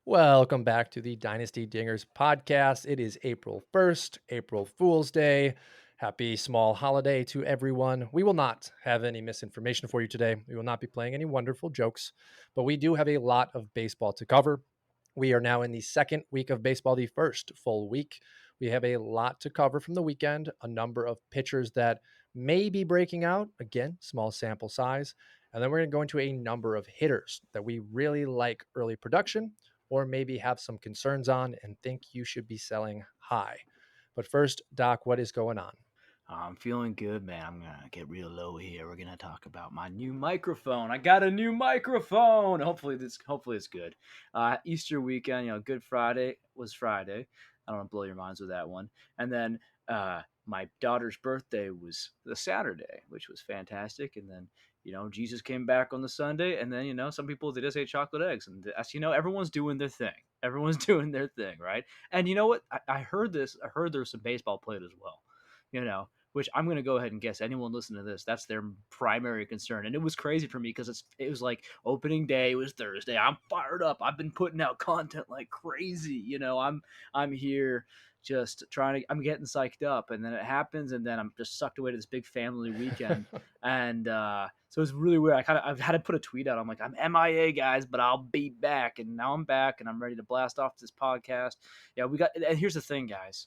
Welcome back to the Dynasty Dingers podcast. It is April 1st, April Fool's Day. Happy small holiday to everyone. We will not have any misinformation for you today. We will not be playing any wonderful jokes, but we do have a lot of baseball to cover. We are now in the second week of baseball, the first full week. We have a lot to cover from the weekend, a number of pitchers that may be breaking out. Again, small sample size. And then we're going to go into a number of hitters that we really like early production or maybe have some concerns on and think you should be selling high. But first, Doc, what is going on? I'm feeling good, man. I'm gonna get real low here. We're gonna talk about my new microphone. I got a new microphone. Hopefully it's good. Easter weekend, Good Friday was Friday. I don't want to blow your minds with that one. And then my daughter's birthday was the Saturday, which was fantastic. And then Jesus came back on the Sunday. And then some people they just ate chocolate eggs. And as everyone's doing their thing. Everyone's doing their thing, right? And you know what? I heard this. I heard there's some baseball played as well. Which I'm going to go ahead and guess anyone listening to this, that's their primary concern. And it was crazy for me because it was like opening day, it was Thursday. I'm fired up. I've been putting out content like crazy. I'm here just I'm getting psyched up, and then it happens, and then I'm just sucked away to this big family weekend. And so it's really weird. I've had to put a tweet out. I'm like, I'm MIA, guys, but I'll be back. And now I'm back, and I'm ready to blast off this podcast. Yeah, and here's the thing, guys.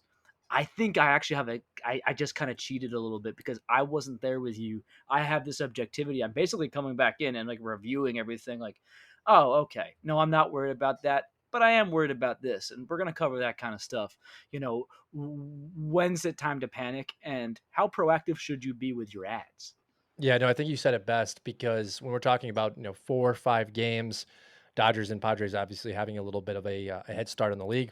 I think I actually I just kind of cheated a little bit because I wasn't there with you. I have this objectivity. I'm basically coming back in and like reviewing everything like, oh, okay. No, I'm not worried about that, but I am worried about this. And we're going to cover that kind of stuff. When's it time to panic and how proactive should you be with your ads? Yeah, no, I think you said it best because when we're talking about, 4 or 5 games, Dodgers and Padres obviously having a little bit of a head start in the league,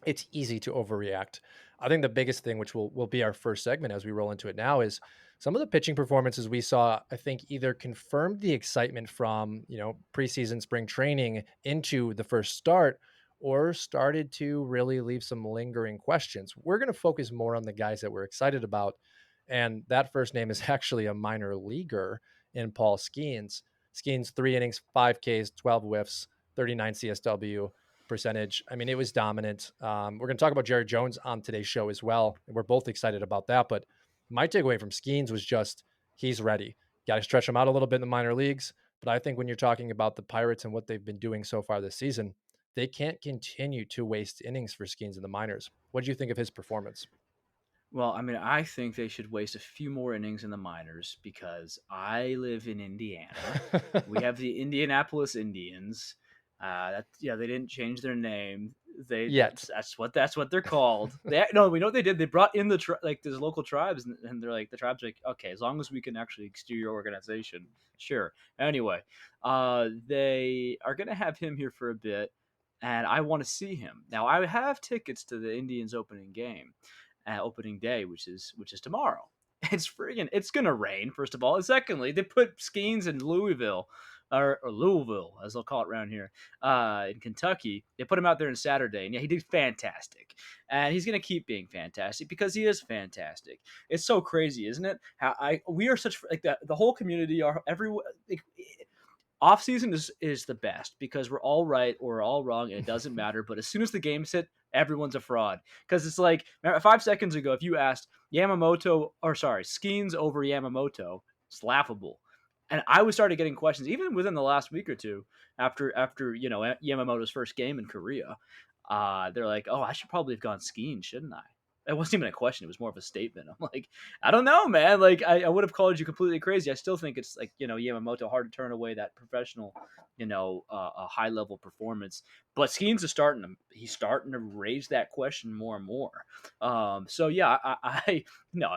it's easy to overreact. I think the biggest thing, which will be our first segment as we roll into it now, is some of the pitching performances we saw. I think either confirmed the excitement from preseason spring training into the first start, or started to really leave some lingering questions. We're going to focus more on the guys that we're excited about, and that first name is actually a minor leaguer in Paul Skeens. Skeens 3 innings, 5 Ks, 12 whiffs, 39 CSW percentage. I mean, it was dominant. We're going to talk about Jared Jones on today's show as well. And we're both excited about that. But my takeaway from Skeens was just he's ready. Got to stretch him out a little bit in the minor leagues. But I think when you're talking about the Pirates and what they've been doing so far this season, they can't continue to waste innings for Skeens in the minors. What do you think of his performance? Well, I mean, I think they should waste a few more innings in the minors because I live in Indiana. We have the Indianapolis Indians. They didn't change their name. Yet. That's what they're called. No, we know what they did. They brought in these local tribes, and they're like the tribes are like, okay, as long as we can actually steer your organization, sure. Anyway, they are gonna have him here for a bit, and I want to see him. Now, I have tickets to the Indians opening game opening day, which is tomorrow. It's gonna rain, first of all, and secondly, they put Skeens in Louisville. Or Louisville, as they'll call it around here, in Kentucky. They put him out there on Saturday, and yeah, he did fantastic. And he's going to keep being fantastic because he is fantastic. It's so crazy, isn't it? How we are such like the whole community are everyone. Like, off season is the best because we're all right or we're all wrong and it doesn't matter. But as soon as the games hit, everyone's a fraud because it's like 5 seconds ago if you asked Skeens over Yamamoto, it's laughable. And I was started getting questions even within the last week or two after Yamamoto's first game in Korea. They're like, oh, I should probably have gone skiing, shouldn't I? It wasn't even a question. It was more of a statement. I'm like, I don't know, man. Like, I would have called you completely crazy. I still think it's like, Yamamoto, hard to turn away that professional, a high level performance. But Skeens is he's starting to raise that question more and more. So yeah, I no,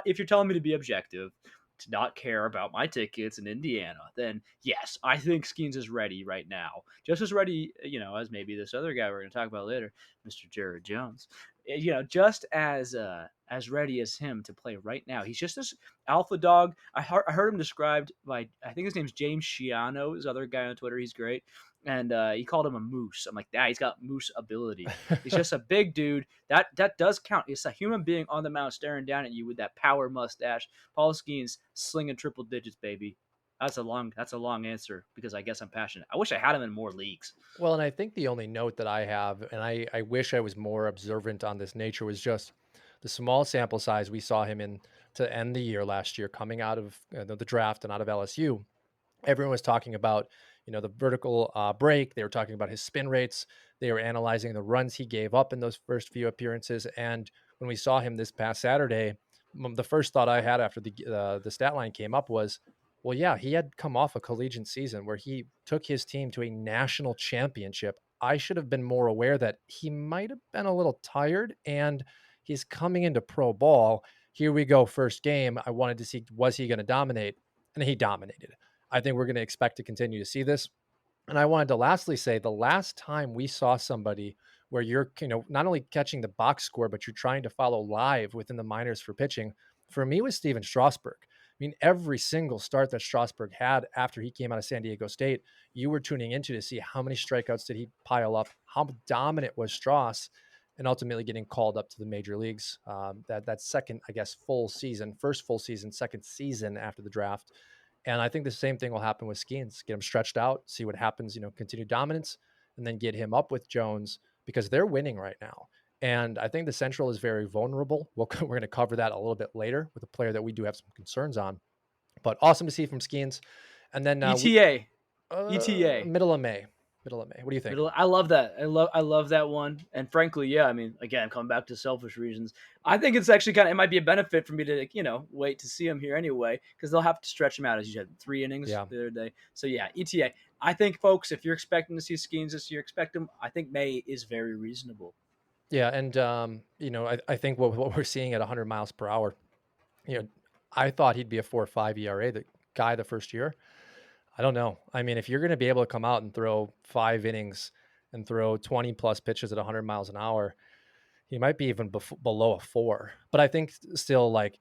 if you're telling me to be objective, to not care about my tickets in Indiana, then yes, I think Skeens is ready right now. Just as ready, as maybe this other guy we're going to talk about later, Mr. Jared Jones. Just as ready as him to play right now. He's just this alpha dog. I heard him described by, I think his name's James Shiano, his other guy on Twitter. He's great. And he called him a moose. I'm like, yeah, he's got moose ability. He's just a big dude. That does count. It's a human being on the mound staring down at you with that power mustache. Paul Skeens slinging triple digits, baby. That's a long answer because I guess I'm passionate. I wish I had him in more leagues. Well, and I think the only note that I have, and I wish I was more observant on this nature, was just the small sample size we saw him in to end the year last year, coming out of the draft and out of LSU. Everyone was talking about, the vertical break. They were talking about his spin rates. They were analyzing the runs he gave up in those first few appearances. And when we saw him this past Saturday, the first thought I had after the stat line came up was, well, yeah, he had come off a collegiate season where he took his team to a national championship. I should have been more aware that he might have been a little tired, and he's coming into pro ball. Here we go, first game. I wanted to see, was he going to dominate? And he dominated. I think we're going to expect to continue to see this. And I wanted to lastly say the last time we saw somebody where you're, not only catching the box score, but you're trying to follow live within the minors for pitching, for me was Steven Strasburg. I mean, every single start that Strasburg had after he came out of San Diego State, you were tuning into to see how many strikeouts did he pile up, how dominant was Strauss, and ultimately getting called up to the major leagues. That second, I guess, full season, first full season, second season after the draft. And I think the same thing will happen with Skeens. Get him stretched out, see what happens, continue dominance, and then get him up with Jones because they're winning right now. And I think the Central is very vulnerable. We're going to cover that a little bit later with a player that we do have some concerns on. But awesome to see from Skeens. And then ETA, ETA. middle of May. Middle of May. What do you think? Middle. I love that. I love that one. And frankly, yeah. I mean, again, coming back to selfish reasons, I think it's actually it might be a benefit for me to wait to see him here anyway because they'll have to stretch him out as you said 3 innings Yeah. the other day. So yeah, ETA. I think folks, if you're expecting to see Skeens this year, expect him. I think May is very reasonable. Yeah. And, I think what we're seeing at 100 miles per hour, you know, I thought he'd be a 4.5 ERA, the guy the first year. I don't know. I mean, if you're going to be able to come out and throw 5 innings and throw 20 plus pitches at 100 miles an hour, he might be even below a 4. But I think still, like,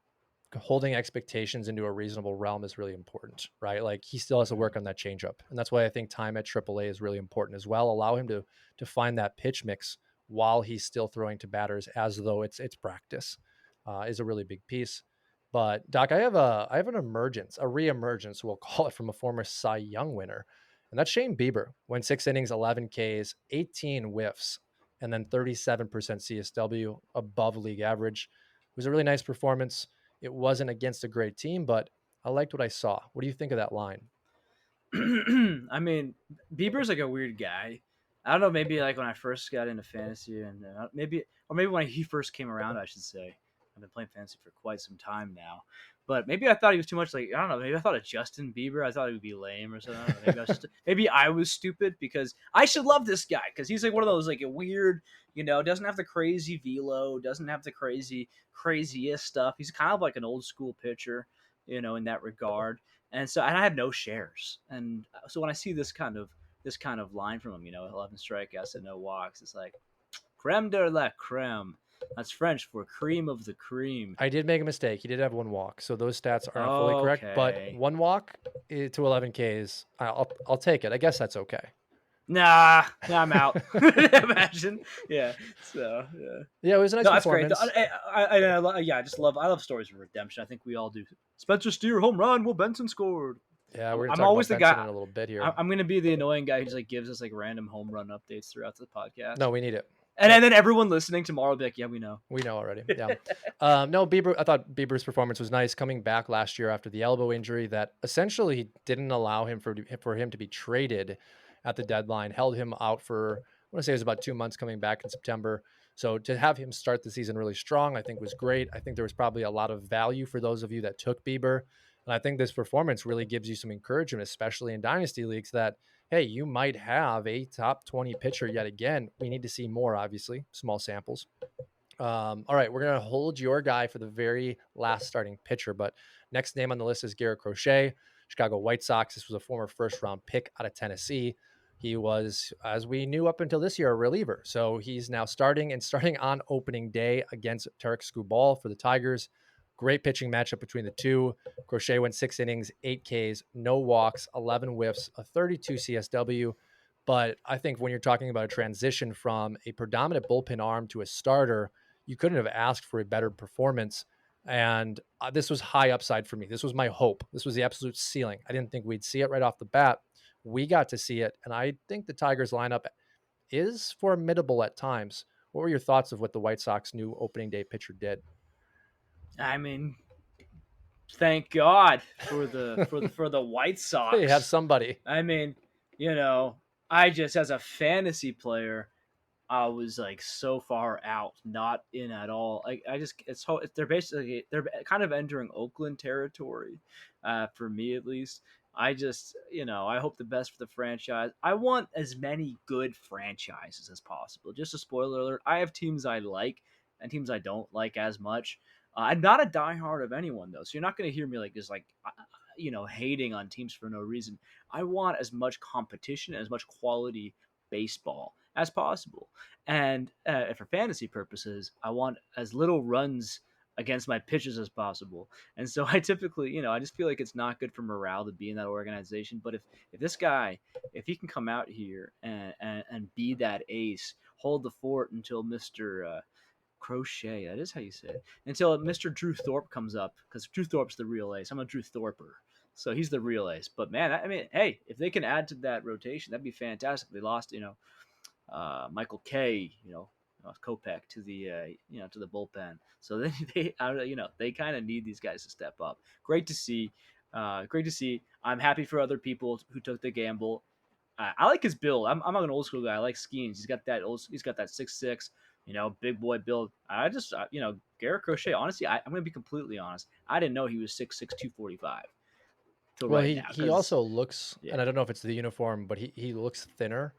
holding expectations into a reasonable realm is really important, right? Like, he still has to work Mhm. on that changeup, and that's why I think time at AAA is really important as well. Allow him to find that pitch mix while he's still throwing to batters as though it's practice, is a really big piece. But Doc, I have an emergence, a reemergence, we'll call it, from a former Cy Young winner, and that's Shane Bieber. Went 6 innings, 11 Ks, 18 whiffs, and then 37% CSW, above league average. It was a really nice performance. It wasn't against a great team, but I liked what I saw. What do you think of that line? I mean, Bieber's like a weird guy. I don't know. Maybe like when I first got into fantasy, and maybe when he first came around, I should say. I've been playing fantasy for quite some time now, but maybe I thought he was too much. Like I don't know. Maybe I thought of Justin Bieber. I thought he would be lame or something. I don't know. Maybe I was stupid because I should love this guy because he's like one of those like a weird, doesn't have the crazy velo, doesn't have the craziest stuff. He's kind of like an old school pitcher, in that regard. And I have no shares. And so when I see this kind of line from him, 11 strikeouts and no walks, it's like creme de la creme. That's French for cream of the cream. I did make a mistake. He did have one walk, so those stats aren't fully correct. But Okay. one walk to 11 Ks, I'll take it. I guess that's okay. Nah, I'm out. Imagine. Yeah. So yeah. Yeah, it was a nice No, that's great. performance. Yeah, I love stories of redemption. I think we all do. Spencer Steer home run. Will Benson scored. Yeah, I'm, we're gonna I'm talk always about the Benson in guy. a little bit here. I'm gonna be the annoying guy who just like gives us like random home run updates throughout the podcast, No, we need it. and, Yep, and then everyone listening tomorrow will be like, "Yeah, we know." we know already. Yeah. No, Bieber. I thought Bieber's performance was nice, coming back last year after the elbow injury that essentially didn't allow him for him to be traded at the deadline. Held him out for, I want to say it was about 2 months, coming back in September. So to have him start the season really strong, I think was great. I think there was probably a lot of value for those of you that took Bieber. And I think this performance really gives you some encouragement, especially in dynasty leagues, that, hey, you might have a top 20 pitcher yet again. We need to see more, obviously, small samples. All right, we're gonna hold your guy for the very last starting pitcher, but next name on the list is Garrett Crochet, Chicago White Sox. This was a former first round pick out of Tennessee. He was, as we knew up until this year, a reliever. So he's now starting on opening day against Tarek Skubal for the Tigers. Great pitching matchup between the two. Crochet went 6 innings, 8 Ks, no walks, 11 whiffs, a 32 CSW. But I think when you're talking about a transition from a predominant bullpen arm to a starter, you couldn't have asked for a better performance. And this was high upside for me. This was my hope. This was the absolute ceiling. I didn't think we'd see it right off the bat. We got to see it, and I think the Tigers lineup is formidable at times. What were your thoughts of what the White Sox new opening day pitcher did? I mean, thank God for the White They have Sox. somebody. I mean, you know, I just as a fantasy player, I was like so far out, not in at all. Like I just, they're basically they're kind of entering Oakland territory, for me at least. I just, I hope the best for the franchise. I want as many good franchises as possible. Just a spoiler alert: I have teams I like and teams I don't like as much. I'm not a diehard of anyone though, so you're not going to hear me like just like hating on teams for no reason. I want as much competition, as much quality baseball as possible. And for fantasy purposes, I want as little runs against my pitchers as possible. And so I typically, I just feel like it's not good for morale to be in that organization. But if this guy, if he can come out here and be that ace, hold the fort until Mister Crochet, that is how you say it, until Mister Drew Thorpe comes up, because Drew Thorpe's the real ace. I'm a Drew Thorper. So he's the real ace. But man, I mean, hey, if they can add to that rotation, that'd be fantastic. They lost, Michael K, Kopech to the to the bullpen. So they kind of need these guys to step up. Great to see. Great to see. I'm happy for other people who took the gamble. I like his build. I'm an old school guy. I like Skeens. He's got that 6'6", big boy build. I just Garrett Crochet. Honestly, I'm gonna be completely honest. I didn't know he was 6'6", 245 till Well, right he now. he Because also looks, yeah, and I don't know if it's the uniform, but he looks thinner.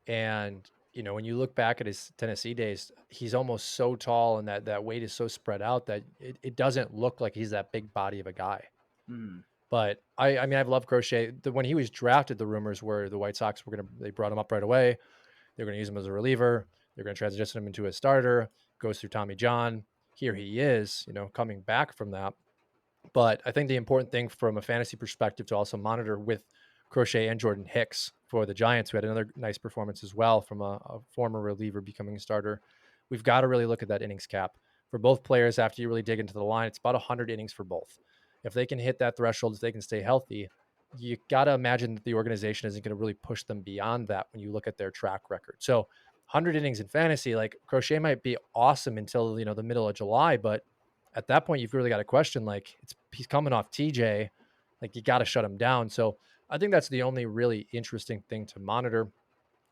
And when you look back at his Tennessee days, he's almost so tall, and that weight is so spread out that it doesn't look like he's that big body of a guy. mm, But I mean, I've loved Crochet. When he was drafted, the rumors were the White Sox were they brought him up right away. They're going to use him as a reliever. They're going to transition him into a starter. Goes through Tommy John. Here he is, coming back from that. But I think the important thing from a fantasy perspective to also monitor with Crochet and Jordan Hicks for the Giants, who had another nice performance as well from a former reliever becoming a starter. We've got to really look at that innings cap for both players. After you really dig into the line, it's about 100 innings for both. If they can hit that threshold, if they can stay healthy, you got to imagine that the organization isn't going to really push them beyond that when you look at their track record. So 100 innings in fantasy, like Crochet might be awesome until, the middle of July, but at that point, you've really got a question like he's coming off TJ, like you got to shut him down. So I think that's the only really interesting thing to monitor.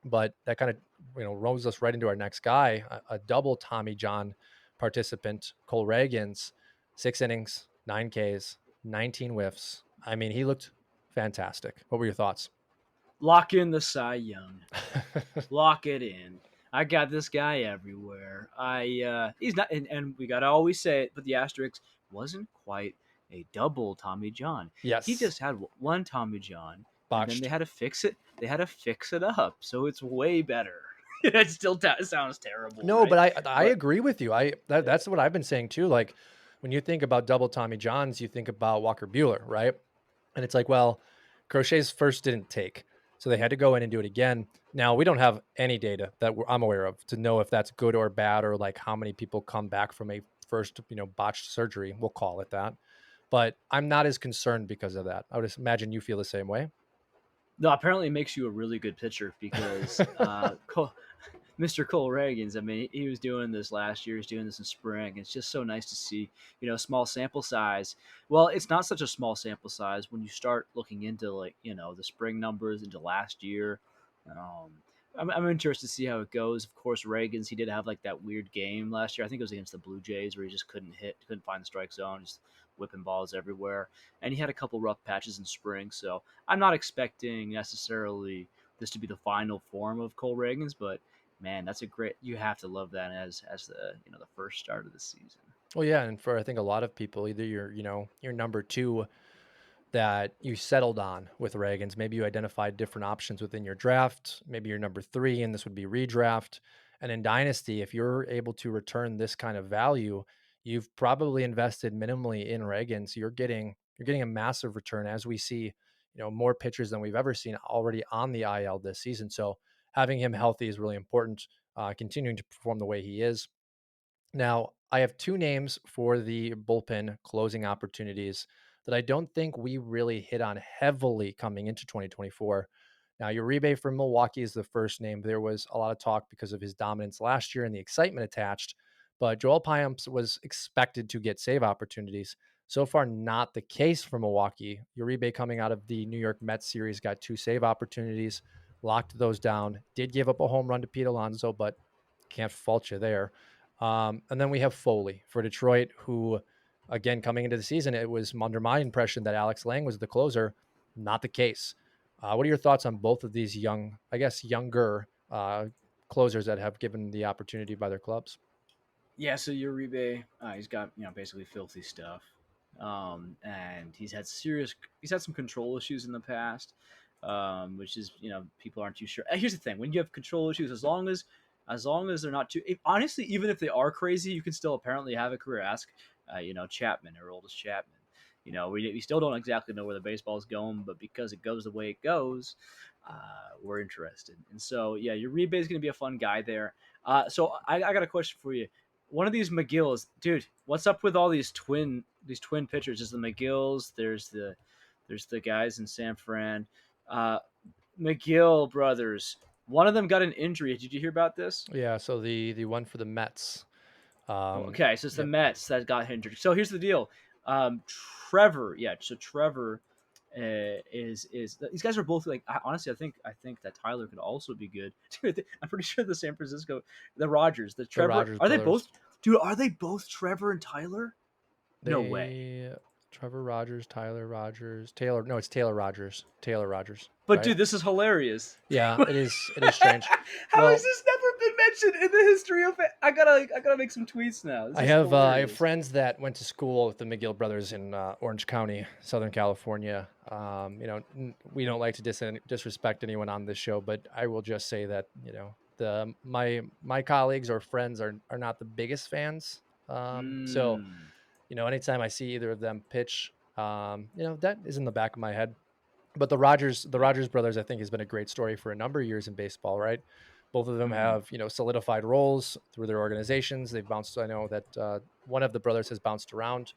But that kind of rolls us right into our next guy, a double Tommy John participant, Cole Reagans, 6 innings, 9 Ks, 19 whiffs. I mean, he looked fantastic. What were your thoughts? lock in the Cy Young. Lock it in. I got this guy everywhere. He's not, and we gotta always say it, but the asterisk wasn't quite a double Tommy John. He Yes, just had one Tommy John, and then they botched. had to fix it. They had to fix it up, so it's way better. It still sounds terrible, No, but right? I But agree with you. yeah, That's what I've been saying too. Like when you think about double Tommy Johns, you think about Walker Bueller, right? And it's like, well, Crochet's first didn't take, so they had to go in and do it again. Now we don't have any data that I'm aware of to know if that's good or bad, or like how many people come back from a first, botched surgery. We'll call it that. But I'm not as concerned because of that. I would just imagine you feel the same way. no, apparently it makes you a really good pitcher because Mr. Cole Reagans, I mean, he was doing this last year. He's doing this in spring. It's just so nice to see, small sample size. Well, it's not such a small sample size when you start looking into like, the spring numbers into last year. Um, I'm interested to see how it goes. Of course, Reagans, he did have like that weird game last year. I think it was against the Blue Jays where he just couldn't find the strike zone, just whipping balls everywhere. And he had a couple rough patches in spring. So I'm not expecting necessarily this to be the final form of Cole Reagans, but man, that's a great. You have to love that as the the first start of the season. Well, yeah, and for I think a lot of people, either you're number two that you settled on with Reagan's. Maybe you identified different options within your draft. Maybe you're number three, and this would be redraft. And in Dynasty, if you're able to return this kind of value, you've probably invested minimally in Reagan's. You're getting a massive return as we see, more pitchers than we've ever seen already on the IL this season. So having him healthy is really important. Continuing to perform the way he is. Now, I have two names for the bullpen closing opportunities that I don't think we really hit on heavily coming into 2024. Now, Uribe from Milwaukee is the first name. There was a lot of talk because of his dominance last year and the excitement attached, but Joel Payamps was expected to get save opportunities. So far, not the case for Milwaukee. Uribe, coming out of the New York Mets series, got two save opportunities, locked those down, did give up a home run to Pete Alonso, but can't fault you there. And then we have Foley for Detroit, who, again, coming into the season, it was under my impression that Alex Lang was the closer. Not the case. What are your thoughts on both of these young, I guess, younger closers that have given the opportunity by their clubs? Yeah, so Uribe, he's got basically filthy stuff, and he's had some control issues in the past, which is people aren't too sure. Here's the thing: when you have control issues, as long as they're not too, honestly, even if they are crazy, you can still apparently have a career. Ask, Chapman, or oldest Chapman. We still don't exactly know where the baseball is going, but because it goes the way it goes, we're interested. And so, yeah, Uribe is going to be a fun guy there. So I got a question for you. One of these McGills, dude. What's up with all these twin pitchers? There's the McGills. There's the guys in San Fran. Uh, McGill brothers. One of them got an injury. Did you hear about this? Yeah, so the one for the Mets. Okay, so it's the Yep, Mets that got injured. So here's the deal. Trevor, yeah. So Trevor is these guys are both like honestly, I think that Tyler could also be good. Dude, I'm pretty sure the San Francisco, the Rogers, the the Trevor, Rogers are they brothers. both? Dude, are they both Trevor and Tyler? No way. They Trevor Rogers, Tyler Rogers, Taylor. No, it's Taylor Rogers. Taylor Rogers, But right? dude, this is hilarious. Yeah, How it is. It is strange. has Well, this never been mentioned in the history of it? I gotta make some tweets now. This is I have hilarious. friends that went to school with the McGill brothers in Orange County, Southern California. We don't like to disrespect anyone on this show, but I will just say that my colleagues or friends are not the biggest fans. So Hmm. anytime I see either of them pitch, that is in the back of my head. But the Yeah. Rogers brothers, I think, has been a great story for a number of years in baseball, right? Both of them Hmm. have, solidified roles through their organizations. They've bounced. I know that one of the brothers has bounced around,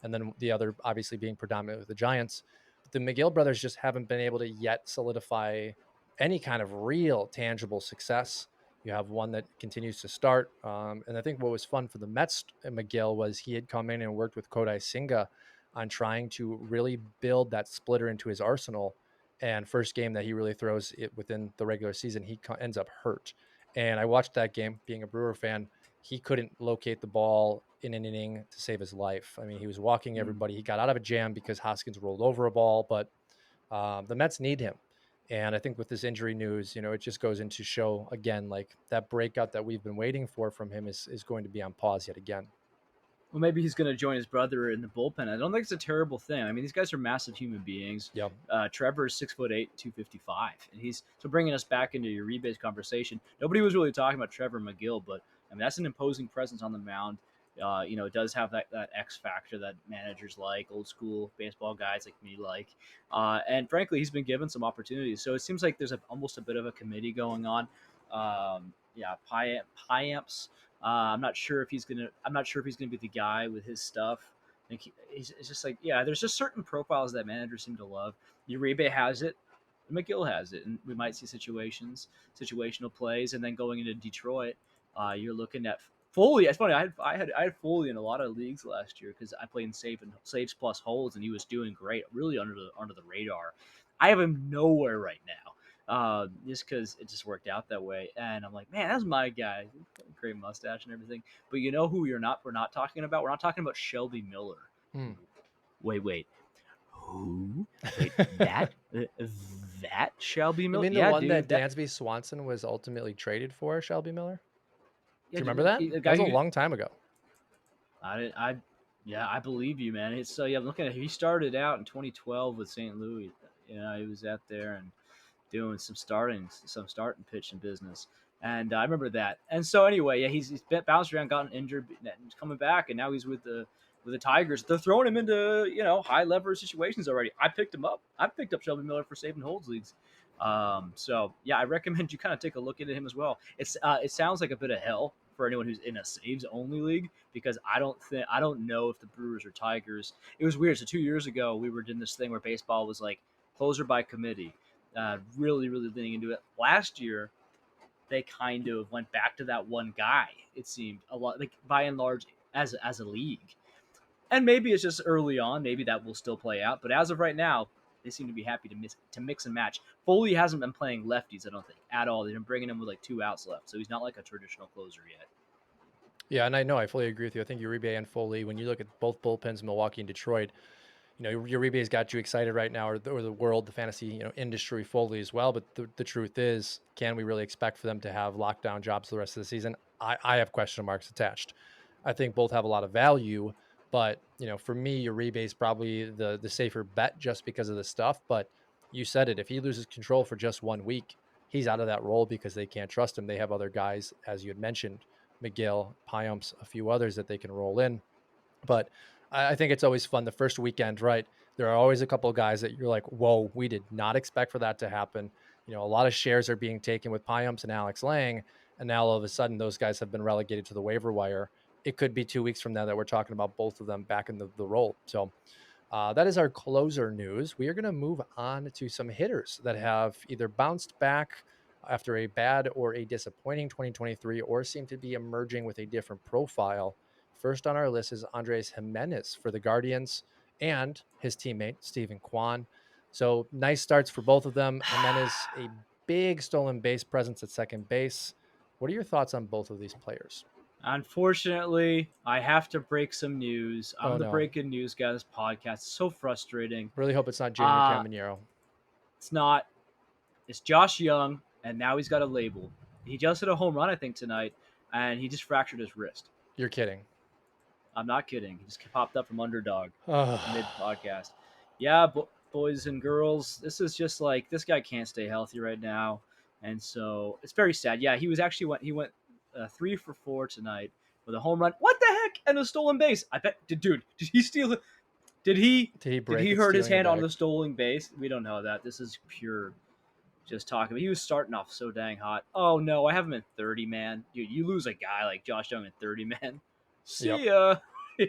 and then the other, obviously, being predominant with the Giants. But the McGill brothers just haven't been able to yet solidify any kind of real tangible success. You have one that continues to start, and I think what was fun for the Mets and McGill was he had come in and worked with Kodai Senga on trying to really build that splitter into his arsenal. And first game that he really throws it within the regular season, he ends up hurt. And I watched that game, being a Brewer fan. He couldn't locate the ball in an inning to save his life. I mean, he was walking Hmm. everybody. He got out of a jam because Hoskins rolled over a ball, but the Mets need him. And I think with this injury news, it just goes into show again, like that breakout that we've been waiting for from him is going to be on pause yet again. Well, maybe he's going to join his brother in the bullpen. I don't think it's a terrible thing. I mean, these guys are massive human beings. Yep. Trevor is 6'8", 255, and he's so bringing us back into your rebase conversation. Nobody was really talking about Trevor McGill, but I mean that's an imposing presence on the mound. It does have that X factor that managers like, old school baseball guys like me like, and frankly, he's been given some opportunities. So it seems like there's almost a bit of a committee going on. Yeah, Piamps. I'm not sure if he's gonna. I'm not sure if he's gonna be the guy with his stuff. Like it's just like yeah, there's just certain profiles that managers seem to love. Uribe has it, McGill has it, and we might see situational plays, and then going into Detroit, you're looking at Foley. It's funny. I had Foley in a lot of leagues last year because I played in saves plus holds, and he was doing great, really under the radar. I have him nowhere right now. Just because it just worked out that way. And I'm like, man, that's my guy. Great mustache and everything. But you know who we're not talking about? We're not talking about Shelby Miller. Hmm. Wait. Who? Wait, that Shelby You Miller? mean the Yeah, one dude. that That Dansby Swanson was ultimately traded for, Shelby Miller? yeah, Do you remember that? the That guy was a who long time ago. I yeah, I believe you, man. It's so yeah. I'm looking at he started out in 2012 with St. Louis. He was out there and doing some starting pitching business. And I remember that. And so anyway, yeah, he's been bounced around, gotten injured, and coming back, and now he's with the Tigers. They're throwing him into high leverage situations already. I picked him up. I picked up Shelby Miller for saving holds leagues. So yeah, I recommend you kind of take a look into him as well. It sounds like a bit of hell for anyone who's in a saves only league because I don't know if the Brewers or Tigers. It was weird. So 2 years ago, we were doing this thing where baseball was like closer by committee, really leaning into it. Last year, they kind of went back to that one guy. It seemed a lot like by and large as a league, and maybe it's just early on. Maybe that will still play out. But as of right now, they seem to be happy to mix and match. Foley hasn't been playing lefties, I don't think, at all. They've been bringing him with like 2 outs left, so he's not like a traditional closer yet. Yeah, and I know I fully agree with you. I think Uribe and Foley, when you look at both bullpens, Milwaukee and Detroit, Uribe's got you excited right now, or the world, the fantasy, industry fully as well. But the truth is, can we really expect for them to have lockdown jobs the rest of the season? I have question marks attached. I think both have a lot of value, but for me, Uribe is probably the safer bet just because of the stuff. But you said it. If he loses control for just 1 week, he's out of that role because they can't trust him. They have other guys, as you had mentioned, McGill, Pyumps, a few others that they can roll in. But I think it's always fun the first weekend, right? There are always a couple of guys that you're like, whoa, we did not expect for that to happen. A lot of shares are being taken with Pyumps and Alex Lang, and now all of a sudden those guys have been relegated to the waiver wire. It could be 2 weeks from now that we're talking about both of them back in the role. So that is our closer news. We are going to move on to some hitters that have either bounced back after a bad or a disappointing 2023 or seem to be emerging with a different profile. First on our list is Andres Jimenez for the Guardians and his teammate, Stephen Kwan. So nice starts for both of them. Jimenez, a big stolen base presence at second base. What are your thoughts on both of these players? Unfortunately, I have to break some news. Oh, I'm the no. breaking news guy. This podcast is so frustrating. Really hope it's not Junior Uh Caminero. it's not. It's Josh Jung, and now he's got a label. He just hit a home run, I think, tonight, and he just fractured his wrist. You're kidding. I'm not kidding. He just popped up from underdog mid Oh, podcast. Yeah, boys and girls, this is just like this guy can't stay healthy right now, and so it's very sad. Yeah, he went 3 for 4 tonight with a home run. What the heck? And a stolen base. I bet, dude, did he steal? Did he? did he Did break he it hurt his stealing a hand on the bag? stolen base? We don't know that. This is pure just talking. But he was starting off so dang hot. Oh no, I have him in 30 man. Dude, you lose a guy like Josh Jung in 30 man. Yep. See ya.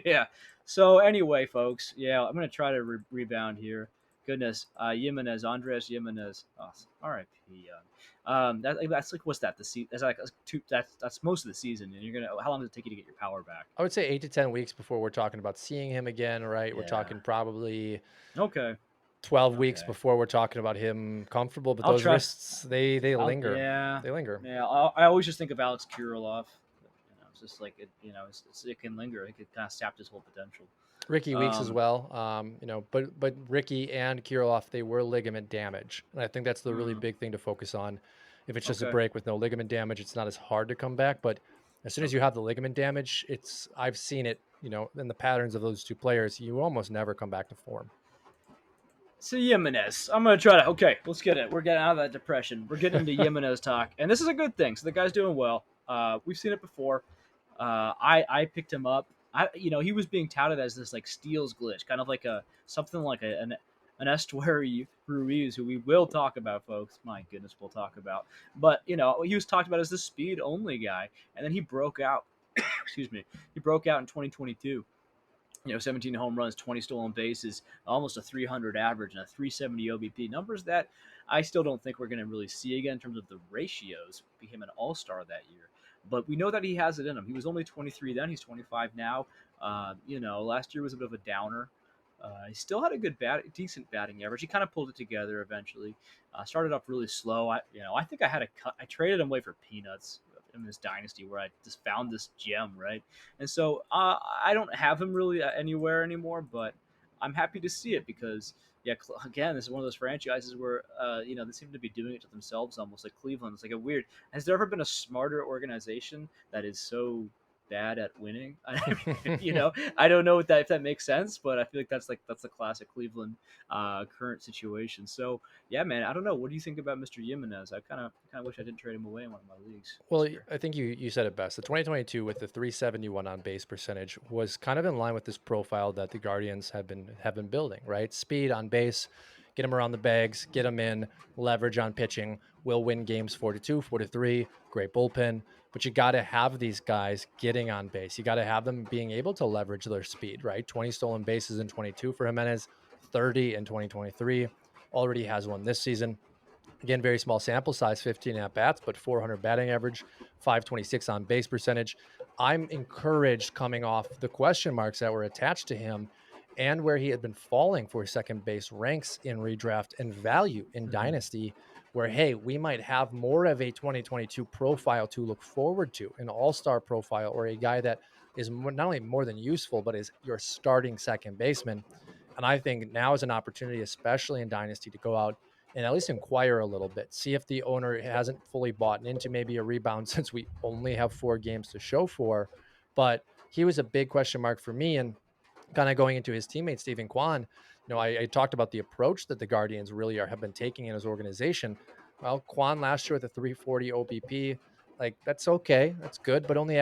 Yeah. So anyway, folks, yeah, I'm gonna try to rebound here. Goodness, Jimenez, Andres Jimenez. Oh, R.I.P. That's like what's that? That's like that's most of the season, and you're gonna. How long does it take you to get your power back? I would say 8 to 10 weeks before we're talking about seeing him again, right? We're Yeah. talking probably Okay. 12 weeks Okay. before we're talking about him comfortable, but I'll those try. wrists, they linger. Yeah. They linger. Yeah. I always just think of Alex Kirilov. It's just like it. It can linger. It could kind of sap his whole potential. Ricky Weeks as Um. well. But Ricky and Kirilov, they were ligament damage. And I think that's the really Mm, big thing to focus on. If it's just a okay. break with no ligament damage, it's not as hard to come back. But as soon as you Okay. have the ligament damage, I've seen it, in the patterns of those two players, you almost never come back to form. So Jimenez, I'm gonna try to. Okay, let's get it. We're getting out of that depression. We're getting into Jimenez talk, and this is a good thing. So the guy's doing well. We've seen it before. I picked him up. He was being touted as this like steals glitch, kind of like a something like an estuary Ruiz, who we will talk about, folks. My goodness, we'll talk about. But he was talked about as the speed only guy, and then he broke out. Excuse me. He broke out in 2022. 17 home runs, 20 stolen bases, almost a 300 average, and a 370 OBP. Numbers that I still don't think we're going to really see again in terms of the ratios. Became an all star that year. But we know that he has it in him. He was only 23 then, he's 25 now. Last year was a bit of a downer. He still had a decent batting average. He kind of pulled it together eventually. Started off really slow. I think I had a cut. I traded him away for peanuts in this dynasty where I just found this gem, right? And so I don't have him really anywhere anymore, but I'm happy to see it because, yeah, again, this is one of those franchises where, they seem to be doing it to themselves almost like Cleveland. It's like a weird. Has there ever been a smarter organization that is so bad at winning? I don't know if that makes sense, but I feel like that's the classic Cleveland current situation. So yeah, man, I don't know. What do you think about Mr. Jimenez? I kind of wish I didn't trade him away in one of my leagues Well, this year. I think you said it best. The 2022 with the 371 on base percentage was kind of in line with this profile that the Guardians have been building, right? Speed on base. get him around the bags, get him in, leverage on pitching. We'll win games 4-2, 4-3, great bullpen. But you got to have these guys getting on base. You got to have them being able to leverage their speed, right? 20 stolen bases in 22 for Jimenez, 30 in 2023. Already has one this season. Again, very small sample size, 15 at bats, but 400 batting average, 526 on base percentage. I'm encouraged coming off the question marks that were attached to him and where he had been falling for second base ranks in redraft and value in Mhm. dynasty, where, hey, we might have more of a 2022 profile to look forward to, an all star profile, or a guy that is not only more than useful, but is your starting second baseman. And I think now is an opportunity, especially in dynasty, to go out and at least inquire a little bit, see if the owner hasn't fully bought into maybe a rebound since we only have 4 games to show for. But he was a big question mark for me. And kind of going into his teammate Stephen Kwan, I talked about the approach that the Guardians really have been taking in his organization. Well, Kwan last year with a 340 OBP, like that's okay, that's good, but only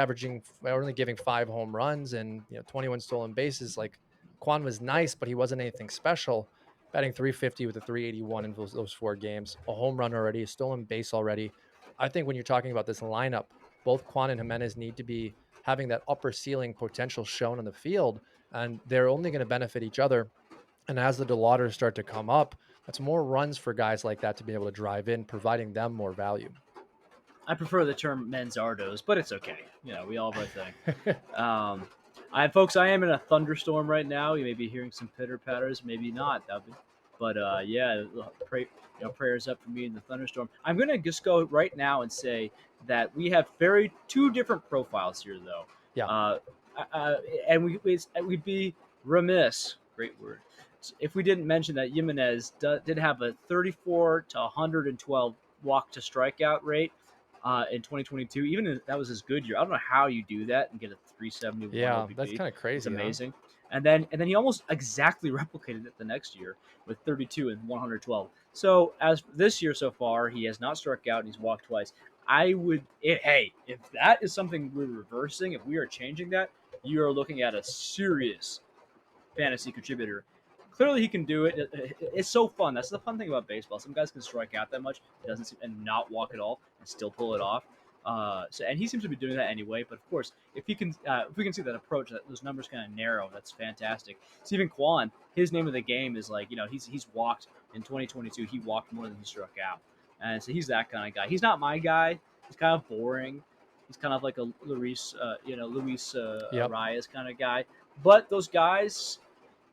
giving 5 home runs and 21 stolen bases. Like Kwan was nice, but he wasn't anything special. Batting 350 with a 381 in those 4 games, a home run already, a stolen base already. I think when you're talking about this lineup, both Kwan and Jimenez need to be having that upper ceiling potential shown on the field, and they're only going to benefit each other. And as the Delauders start to come up, that's more runs for guys like that to be able to drive in, providing them more value. I prefer the term Manzardos, but it's okay. We all have our thing. Um, folks, I am in a thunderstorm right now. You may be hearing some pitter patters, maybe not. But yeah, prayers up for me in the thunderstorm. I'm gonna just go right now and say that we have very two different profiles here, though. Yeah. Uh, and we'd be remiss, great word, if we didn't mention that Jimenez did have a 34 to 112 walk to strikeout rate in 2022. Even if that was his good year. I don't know how you do that and get a 371 Yeah. That's OBP. kind of It's crazy, huh? amazing. And then he almost exactly replicated it the next year with 32 and 112. So as for this year so far, he has not struck out and he's walked twice. Hey, if that is something we're reversing, if we are changing that, you are looking at a serious fantasy contributor. Clearly, he can do it. It's so fun. That's the fun thing about baseball. Some guys can strike out that much, it doesn't seem, and not walk at all, and still pull it off. And he seems to be doing that anyway. But of course, if we can see that approach, that those numbers kind of narrow, that's fantastic. Stephen Kwan, his name of the game is like he's walked in 2022. He walked more than he struck out, and so he's that kind of guy. He's not my guy. He's kind of boring. He's kind of like a Luis Yep. Arias kind of guy. But those guys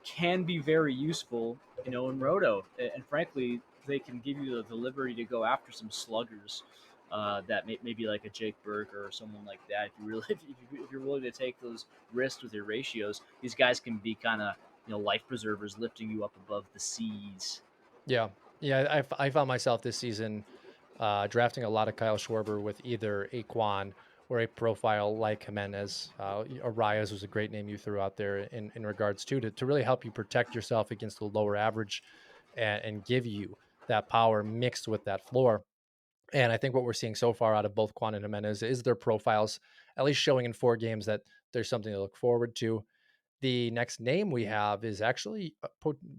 can be very useful, in roto. And frankly, they can give you the liberty to go after some sluggers that may be like a Jake Burger or someone like that. If you really, if you're willing to take those risks with your ratios, these guys can be kind of life preservers, lifting you up above the seas. Yeah. Yeah. I found myself this season drafting a lot of Kyle Schwarber with either a Quan or a profile like Jimenez. Arias was a great name you threw out there in regards to really help you protect yourself against the lower average and give you that power mixed with that floor. And I think what we're seeing so far out of both Quan and Jimenez is their profiles, at least showing in 4 games that there's something to look forward to. The next name we have is actually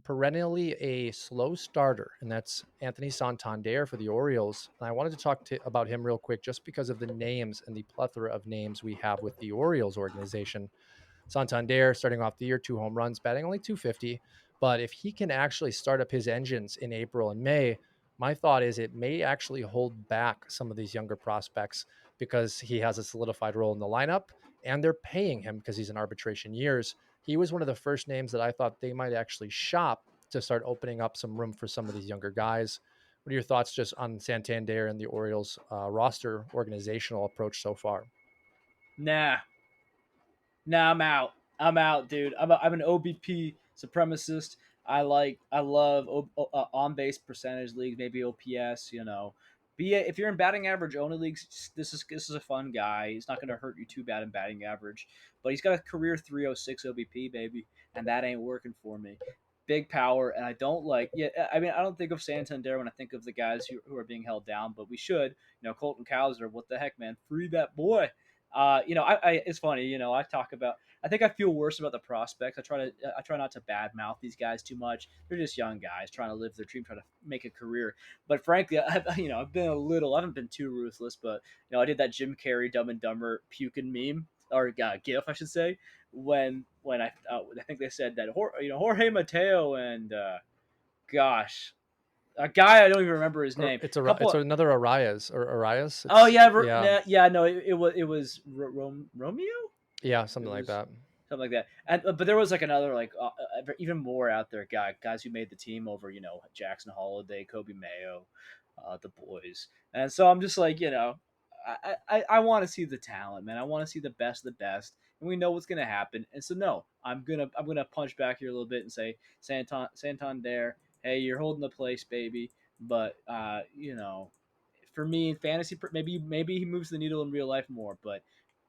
perennially a slow starter, and that's Anthony Santander for the Orioles. And I wanted to about him real quick just because of the names and the plethora of names we have with the Orioles organization. Santander starting off the year, 2 home runs, batting only 250. But if he can actually start up his engines in April and May, my thought is it may actually hold back some of these younger prospects because he has a solidified role in the lineup and they're paying him because he's in arbitration years. He was one of the first names that I thought they might actually shop to start opening up some room for some of these younger guys. What are your thoughts just on Santander and the Orioles roster organizational approach so far? Nah, Nah, I'm out. I'm out, dude. I'm an OBP supremacist. I love on base percentage leagues, maybe OPS. If you're in batting average only leagues, this is a fun guy. He's not going to hurt you too bad in batting average, but he's got a career 306 OBP, baby, and that ain't working for me. Big power, and I don't like. Yeah, I mean, I don't think of Santander when I think of the guys who are being held down, but we should. Colton Cowser, what the heck, man? Free that boy. it's funny. I talk about. I think I feel worse about the prospects. I try not to badmouth these guys too much. They're just young guys trying to live their dream, trying to make a career. But frankly, I've been a little. I haven't been too ruthless, but I did that Jim Carrey Dumb and Dumber puking meme or GIF, I should say, when I think they said that Jorge Mateo and gosh, a guy I don't even remember his Or name. it's A couple. it's another Arias or Arias. Oh It's yeah, yeah, yeah. No, it was Romeo. yeah, It something like was that. something like that. And but there was like another even more out there guys who made the team over Jackson Holiday, Kobe Mayo, the boys. And so I'm just like I want to see the talent, man. I want to see the best of the best, and we know what's gonna happen. And so no, I'm gonna punch back here a little bit and say Santander, hey, you're holding the place, baby. But for me in fantasy, maybe he moves the needle in real life more, but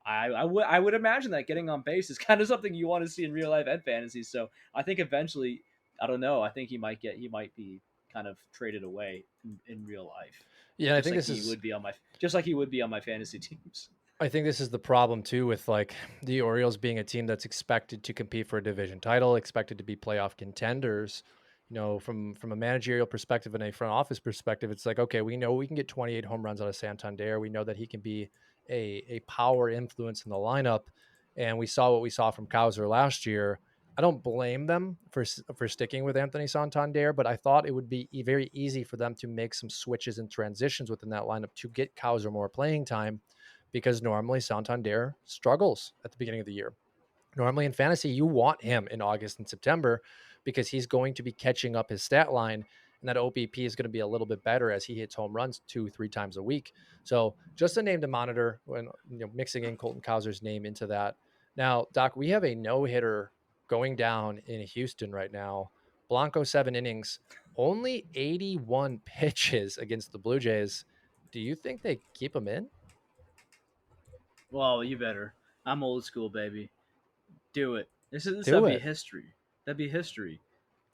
I would imagine that getting on base is kind of something you want to see in real life and fantasy. So I think eventually, I don't know. I think he might be kind of traded away in real life, Yeah, I just think like this he is would be on my fantasy teams. I think this is the problem too with like the Orioles being a team that's expected to compete for a division title, expected to be playoff contenders. From a managerial perspective and a front office perspective, it's like, okay, we know we can get 28 home runs out of Santander. We know that he can be a power influence in the lineup, and we saw what we saw from Cowser last year. I don't blame them for sticking with Anthony Santander, but I thought it would be very easy for them to make some switches and transitions within that lineup to get Cowser more playing time because normally Santander struggles at the beginning of the year. Normally in fantasy, you want him in August and September because he's going to be catching up his stat line, and that OBP is going to be a little bit better as he hits home runs 2, 3 times a week. So just a name to monitor when mixing in Colton Cowser's name into that. Now, Doc, we have a no hitter going down in Houston right now. Blanco 7 innings, only 81 pitches against the Blue Jays. Do you think they keep him in? Well, you better. I'm old school, baby. Do it. This Do would be it. history. That'd be history.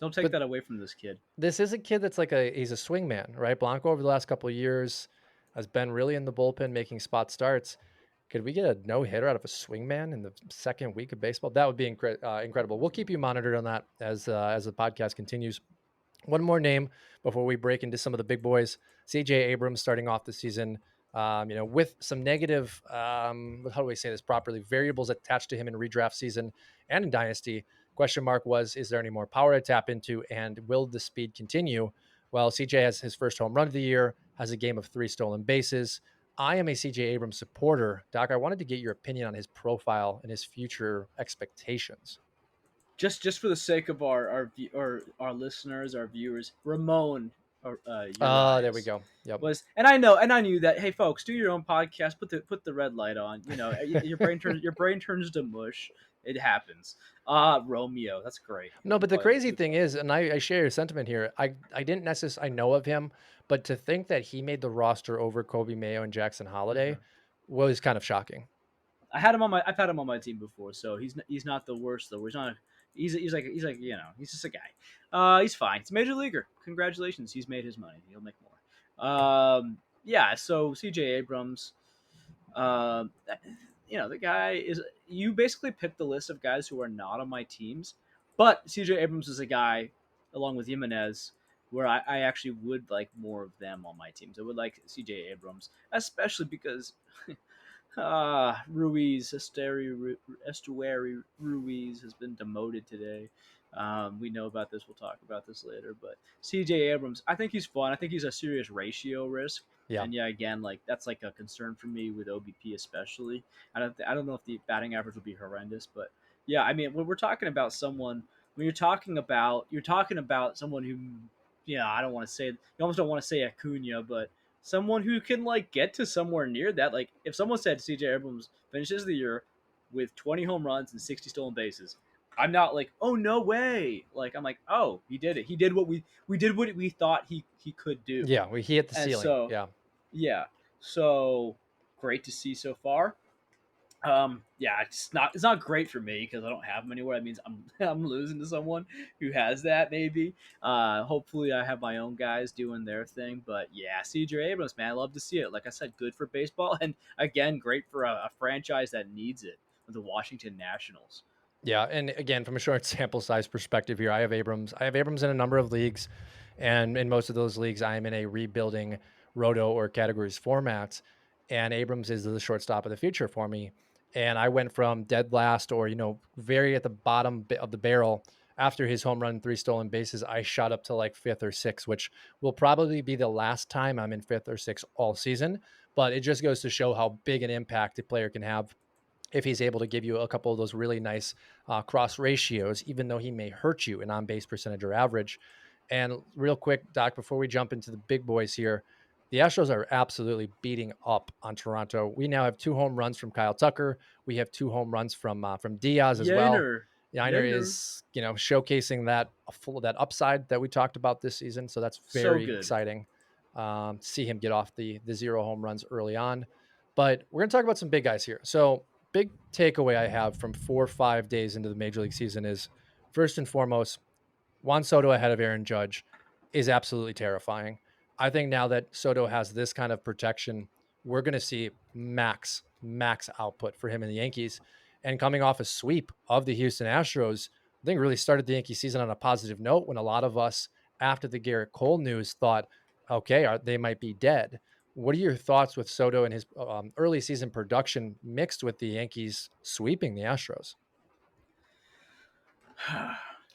Don't take But that away from this kid. this is a kid that's he's a swing man, right? Blanco over the last couple of years has been really in the bullpen making spot starts. Could we get a no hitter out of a swing man in the second week of baseball? That would be incredible. We'll keep you monitored on that as the podcast continues. One more name before we break into some of the big boys. CJ Abrams starting off the season, with some negative, how do we say this properly, variables attached to him in redraft season and in dynasty. Question mark was, is there any more power to tap into, and will the speed continue? Well, CJ has his first home run of the year, has a game of 3 stolen bases. I am a CJ Abrams supporter. Doc, I wanted to get your opinion on his profile and his future expectations. Just for the sake of our listeners, our viewers, Ramon There we Urias go. Yep. and I knew that. Hey, folks, do your own podcast. Put the red light on. Your brain turns to mush. It happens. Romeo, that's great. No, We but the call you. crazy We thing call. is, and I share your sentiment here. I didn't necessarily I know of him, but to think that he made the roster over Kobe Mayo and Jackson Holiday Mhm. was kind of shocking. I've had him on my team before, so he's not the worst though. He's like he's just a guy. He's fine. He's a major leaguer. Congratulations, he's made his money. He'll make more. Yeah. So CJ Abrams, um, the guy is. You basically picked the list of guys who are not on my teams, but CJ Abrams is a guy, along with Jimenez, where I actually would like more of them on my teams. I would like CJ Abrams, especially because Ruiz, Estuary Ruiz has been demoted today. We know about this. We'll talk about this later. But CJ Abrams, I think he's fun. I think he's a serious ratio risk. Yeah. And yeah, again, like that's like a concern for me with OBP especially. I don't know if the batting average will be horrendous, but yeah, I mean, when we're talking about someone, you're talking about someone who, yeah, I don't want to say, you almost don't want to say Acuna, but someone who can like get to somewhere near that. Like if someone said CJ Abrams finishes the year with 20 home runs and 60 stolen bases, I'm not like, oh no way. Like I'm like, oh, he did it. He did what we thought he could do. Yeah, he hit the And ceiling. so Yeah. yeah, so great to see so far. Yeah, it's not great for me because I don't have them anywhere. That means I'm I'm losing to someone who has that maybe. Hopefully I have my own guys doing their thing. But yeah, CJ Abrams, man, I love to see it. Like I said, good for baseball and again, great for a franchise that needs it, the Washington Nationals. Yeah, and again, from a short sample size perspective here, I have Abrams. I have Abrams in a number of leagues, and in most of those leagues, I am in a rebuilding roto or categories format, and Abrams is the shortstop of the future for me. And I went from dead last, or very at the bottom of the barrel after his home run, 3 stolen bases. I shot up to like fifth or sixth, which will probably be the last time I'm in fifth or sixth all season. But it just goes to show how big an impact a player can have if he's able to give you a couple of those really nice cross ratios, even though he may hurt you in on base percentage or average. And real quick, Doc, before we jump into the big boys here, the Astros are absolutely beating up on Toronto. We now have 2 home runs from Kyle Tucker. We have 2 home runs from Diaz as well. Yainer, Yainer Yainer, is showcasing that full of that upside that we talked about this season. So that's so very good. exciting to see him get off the 0 home runs early on. But we're going to talk about some big guys here. So big takeaway I have from 4 or 5 days into the major league season is first and foremost, Juan Soto ahead of Aaron Judge is absolutely terrifying. I think now that Soto has this kind of protection, we're going to see max output for him in the Yankees. And coming off a sweep of the Houston Astros, I think really started the Yankee season on a positive note when a lot of us, after the Garrett Cole news, thought, okay, they might be dead. What are your thoughts with Soto and his early season production mixed with the Yankees sweeping the Astros?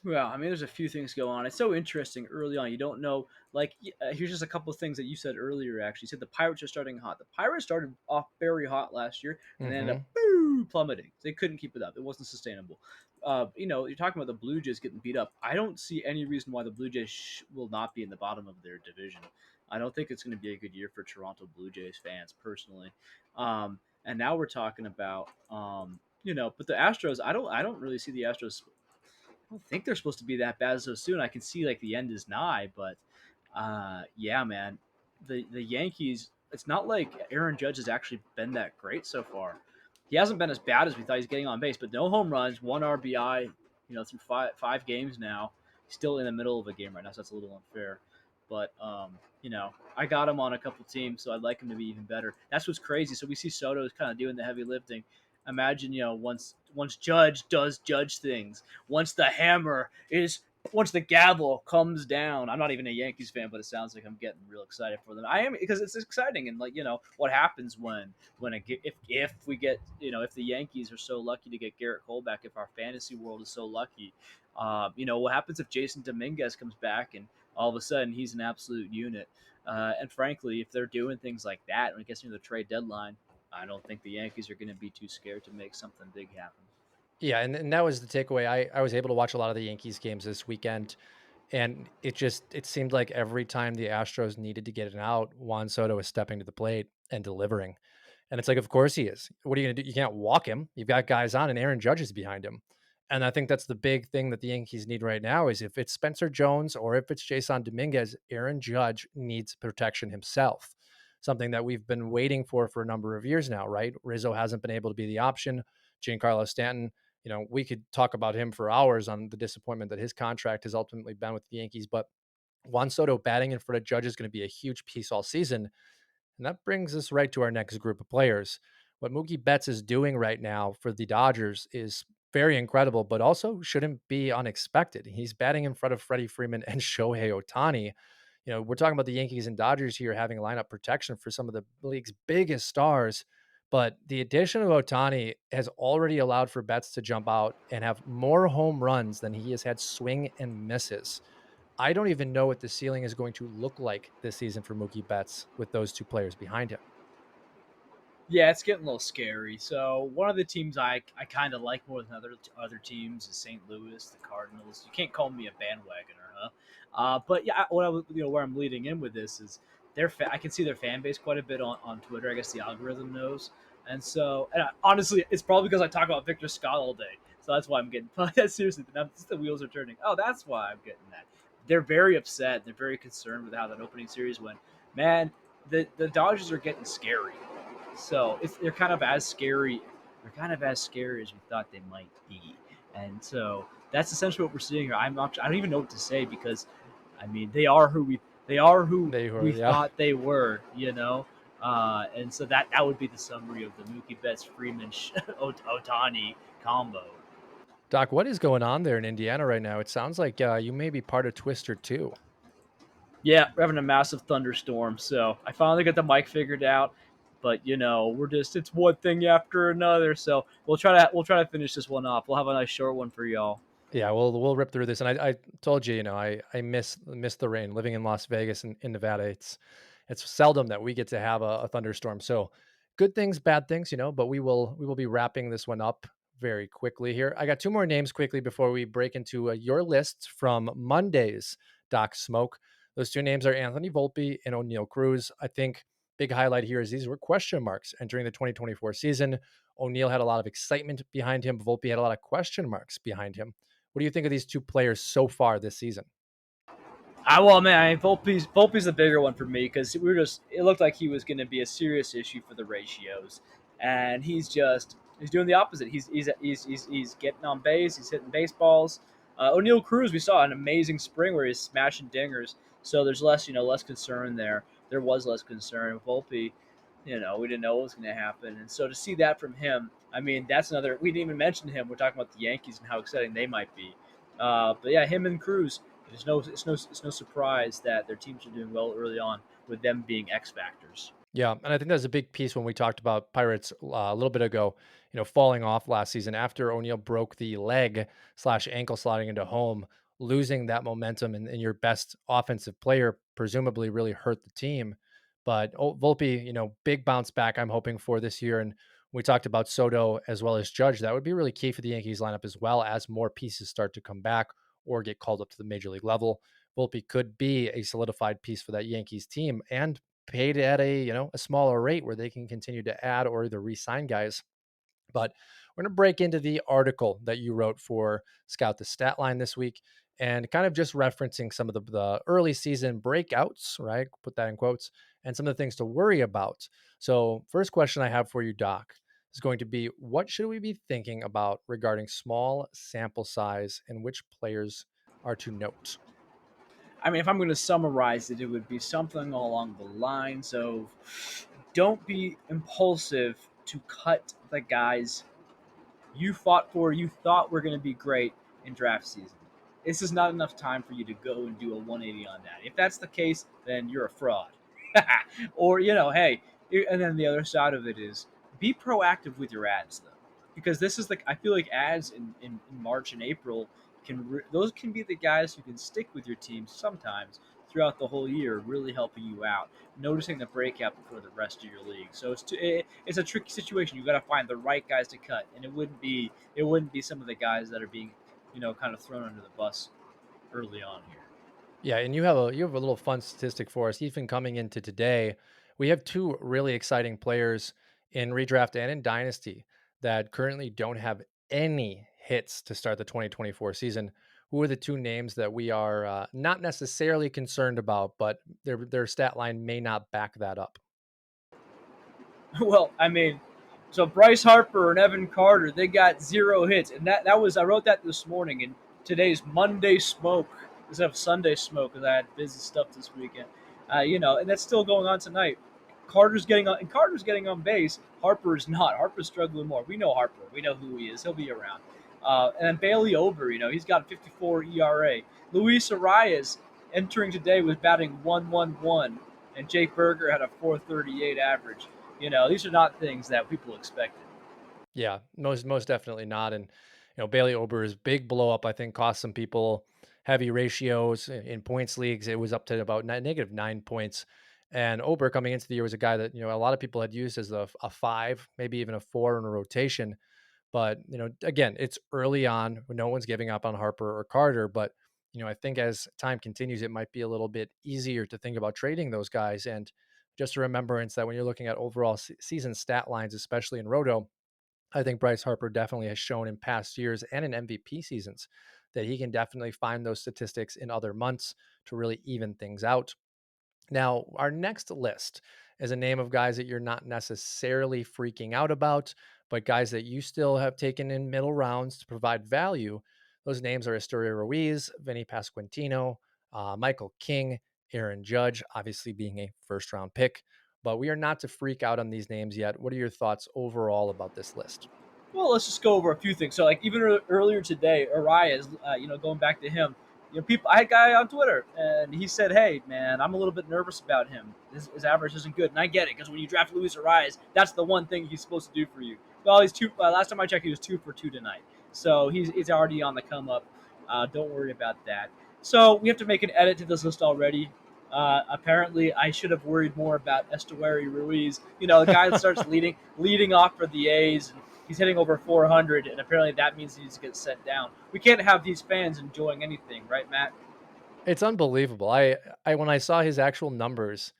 Well, I mean, there's a few things go on. It's so interesting early on. You don't know. Like, here's just a couple of things that you said earlier. Actually, you said the Pirates are starting hot. The Pirates started off very hot last year, and they ended up Hmm. plummeting. They couldn't keep it up. It wasn't sustainable. You're talking about the Blue Jays getting beat up. I don't see any reason why the Blue Jays will not be in the bottom of their division. I don't think it's going to be a good year for Toronto Blue Jays fans personally. And now we're talking about but the Astros. I don't really see the Astros. I don't think they're supposed to be that bad so soon. I can see like the end is nigh, but yeah, man, the Yankees. It's not like Aaron Judge has actually been that great so far. He hasn't been as bad as we thought. He's getting on base, but no home runs, 1 RBI. Through five games now. He's still in the middle of a game right now, so that's a little unfair. But I got him on a couple teams, so I'd like him to be even better. That's what's crazy. So we see Soto is kind of doing the heavy lifting. Imagine, once Judge does Judge things, once the gavel comes down. I'm not even a Yankees fan, but it sounds like I'm getting real excited for them. I am because it's exciting, and like what happens if we get if the Yankees are so lucky to get Garrett Cole back, if our fantasy world is so lucky, what happens if Jason Dominguez comes back and all of a sudden he's an absolute unit. And frankly, if they're doing things like that when it gets near the trade deadline, I don't think the Yankees are going to be too scared to make something big happen. Yeah, and that was the takeaway. I was able to watch a lot of the Yankees games this weekend, and it seemed like every time the Astros needed to get it out, Juan Soto was stepping to the plate and delivering. And it's like, of course he is. What are you gonna do? You can't walk him. You've got guys on, and Aaron Judge is behind him. And I think that's the big thing that the Yankees need right now is if it's Spencer Jones or if it's Jason Dominguez, Aaron Judge needs protection himself. Something that we've been waiting for a number of years now, right? Rizzo hasn't been able to be the option. Giancarlo Stanton, we could talk about him for hours on the disappointment that his contract has ultimately been with the Yankees. But Juan Soto batting in front of Judge is going to be a huge piece all season. And that brings us right to our next group of players. What Mookie Betts is doing right now for the Dodgers is very incredible, but also shouldn't be unexpected. He's batting in front of Freddie Freeman and Shohei Ohtani. We're talking about the Yankees and Dodgers here having lineup protection for some of the league's biggest stars. But the addition of Ohtani has already allowed for Betts to jump out and have more home runs than he has had swing and misses. I don't even know what the ceiling is going to look like this season for Mookie Betts with those 2 players behind him. Yeah, it's getting a little scary. So one of the teams I kind of like more than other teams is St. Louis, the Cardinals. You can't call me a bandwagoner, huh? But yeah, where I'm leading in with this is I can see their fan base quite a bit on Twitter. I guess the algorithm knows, honestly, it's probably because I talk about Victor Scott all day, so that's why I'm getting. Seriously, the wheels are turning. Oh, that's why I'm getting that. They're very upset. They're very concerned with how that opening series went. Man, the Dodgers are getting scary. So they're kind of as scary. they're kind of as scary as we thought they might be. And so that's essentially what we're seeing here. I don't even know what to say because, I mean, they are who They were, we yeah. thought they were, you know. And so that would be the summary of the Mookie Betts Freeman Otani combo. Doc, what is going on there in Indiana right now? It sounds like you may be part of Twister too. Yeah, we're having a massive thunderstorm, so I finally got the mic figured out. But we're just it's one thing after another. So we'll try to finish this one off. We'll have a nice short one for y'all. Yeah, we'll rip through this. And I told you, I miss the rain. Living in Las Vegas and in Nevada, it's seldom that we get to have a thunderstorm. So good things, bad things, but we will be wrapping this one up very quickly here. I got two more names quickly before we break into your lists from Monday's Doc Smoke. Those two names are Anthony Volpe and O'Neill Cruz. I think big highlight here is these were question marks entering the 2024 season. O'Neill had a lot of excitement behind him. Volpe had a lot of question marks behind him. What do you think of these two players so far this season? Well, man, I mean, Volpe's the bigger one for me because it looked like he was going to be a serious issue for the ratios, and he's doing the opposite. He's getting on base, he's hitting baseballs. O'Neill Cruz, we saw an amazing spring where he's smashing dingers, so there's less concern there. There was less concern with Volpe. We didn't know what was going to happen, and so to see that from him, I mean, that's another. We didn't even mention him. We're talking about the Yankees and how exciting they might be. But yeah, him and Cruz. It's no surprise that their teams are doing well early on with them being X factors. Yeah, and I think that's a big piece when we talked about Pirates a little bit ago. Falling off last season after O'Neill broke the leg slash ankle sliding into home, losing that momentum and your best offensive player presumably really hurt the team. But Volpe, big bounce back. I'm hoping for this year, and we talked about Soto as well as Judge. That would be really key for the Yankees lineup as well as more pieces start to come back or get called up to the major league level. Volpe could be a solidified piece for that Yankees team and paid at a smaller rate where they can continue to add or either re-sign guys. But we're going to break into the article that you wrote for Scout the Stat Line this week and kind of just referencing some of the early season breakouts, right? Put that in quotes, and some of the things to worry about. So, first question I have for you, Doc, is going to be what should we be thinking about regarding small sample size and which players are to note? I mean, if I'm going to summarize it, it would be something along the lines of don't be impulsive to cut the guys you thought were going to be great in draft season. This is not enough time for you to go and do a 180 on that. If that's the case, then you're a fraud. Or, hey, and then the other side of it is be proactive with your ads, though. Because this is I feel like ads in March and April those can be the guys who can stick with your team sometimes throughout the whole year, really helping you out, noticing the breakout before the rest of your league. So it's a tricky situation. You got to find the right guys to cut, and it wouldn't be some of the guys that are being kind of thrown under the bus early on here. Yeah, and you have a little fun statistic for us. Even coming into today, we have two really exciting players in redraft and in dynasty that currently don't have any hits to start the 2024 season. Who are the two names that we are not necessarily concerned about, but their stat line may not back that up? Well, I mean, so Bryce Harper and Evan Carter, they got 0 hits, and that was I wrote that this morning in today's Monday smoke instead of Sunday smoke because I had busy stuff this weekend. And that's still going on tonight. Carter's getting on base. Harper's not. Harper's struggling more. We know Harper. We know who he is. He'll be around. And then Bailey Ober, he's got a 54 ERA. Luis Arias entering today was batting 1.11, and Jake Berger had a 4.38 average. These are not things that people expected. Yeah, most definitely not. And Bailey Ober's big blow up, I think, cost some people heavy ratios in points leagues. It was up to about negative 9 points. And Ober coming into the year was a guy that a lot of people had used as a five, maybe even a four in a rotation. But again, it's early on. No one's giving up on Harper or Carter. But I think as time continues, it might be a little bit easier to think about trading those guys. And just a remembrance that when you're looking at overall season stat lines, especially in Roto, I think Bryce Harper definitely has shown in past years and in MVP seasons that he can definitely find those statistics in other months to really even things out. Now, our next list is a name of guys that you're not necessarily freaking out about, but guys that you still have taken in middle rounds to provide value, those names are Astoria Ruiz, Vinny Pasquantino, Michael King, Aaron Judge, obviously being a first round pick. But we are not to freak out on these names yet. What are your thoughts overall about this list? Well, let's just go over a few things. So, like even earlier today, Arias, going back to him, people. I had a guy on Twitter, and he said, "Hey, man, I'm a little bit nervous about him. His average isn't good, and I get it because when you draft Luis Arias, that's the one thing he's supposed to do for you. Well, he's two. Last time I checked, he was 2 for 2 tonight, so he's already on the come up. Don't worry about that. So we have to make an edit to this list already. Apparently, I should have worried more about Estuary Ruiz. The guy that starts leading off for the A's. And he's hitting over 400, and apparently that means he needs to get sent down. We can't have these fans enjoying anything, right, Matt? It's unbelievable. I when I saw his actual numbers,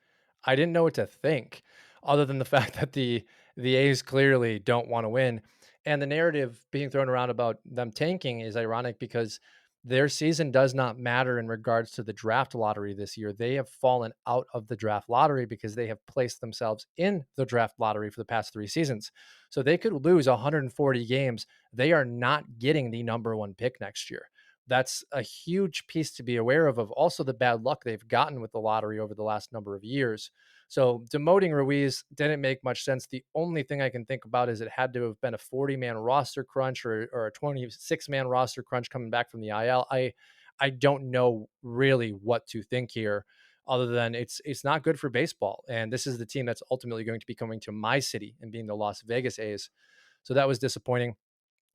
I didn't know what to think other than the fact that the A's clearly don't want to win. And the narrative being thrown around about them tanking is ironic because their season does not matter in regards to the draft lottery this year. They have fallen out of the draft lottery because they have placed themselves in the draft lottery for the past 3 seasons. So they could lose 140 games. They are not getting the number 1 pick next year. That's a huge piece to be aware of also the bad luck they've gotten with the lottery over the last number of years. So demoting Ruiz didn't make much sense. The only thing I can think about is it had to have been a 40-man roster crunch or a 26-man roster crunch coming back from the IL. I don't know really what to think here other than it's not good for baseball. And this is the team that's ultimately going to be coming to my city and being the Las Vegas A's. So that was disappointing.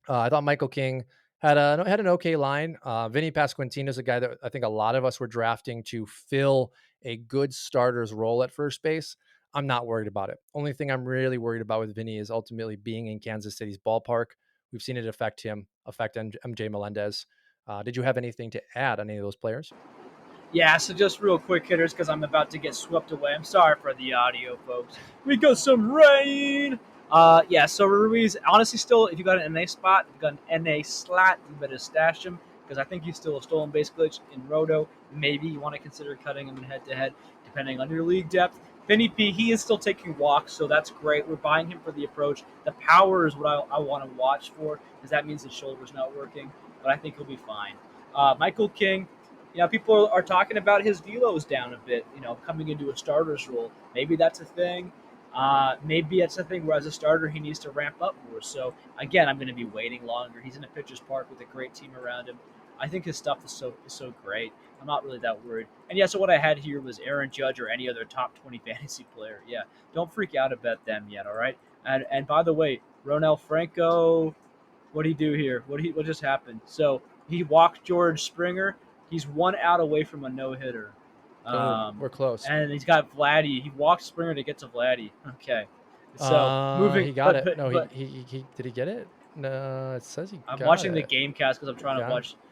I thought Michael King had an okay line. Vinny Pasquantino is a guy that I think a lot of us were drafting to fill a good starter's role at first base. I'm not worried about it. Only thing I'm really worried about with Vinny is ultimately being in Kansas City's ballpark. We've seen it affect MJ Melendez. Did you have anything to add on any of those players? Yeah, so just real quick hitters because I'm about to get swept away. I'm sorry for the audio, folks. We got some rain. Yeah, so Ruiz, honestly, still, if you got an NA spot, if you got an NA slot, you better stash him because I think he's still a stolen base glitch in Roto. Maybe you want to consider cutting him in head to head, depending on your league depth. Vinny P, he is still taking walks, so that's great. We're buying him for the approach. The power is what I want to watch for because that means his shoulder's not working, but I think he'll be fine. Michael King, people are talking about his velo's down a bit, coming into a starter's role. Maybe that's a thing. Maybe it's a thing where as a starter he needs to ramp up more. So again, I'm going to be waiting longer. He's in a pitcher's park with a great team around him. I think his stuff is so great. I'm not really that worried. And yeah, so what I had here was Aaron Judge or any other top 20 fantasy player. Yeah, don't freak out about them yet. All right. And by the way, Ronel Franco, what did he do here? What just happened? So he walked George Springer. He's 1 out away from a no hitter. Oh, Um, we're close. and he's got Vladdy. He walked Springer to get to Vladdy. Okay. So moving, He got but it. but No, but he did he get it? No, it says he I'm got watching the it. game cast because I'm Yeah.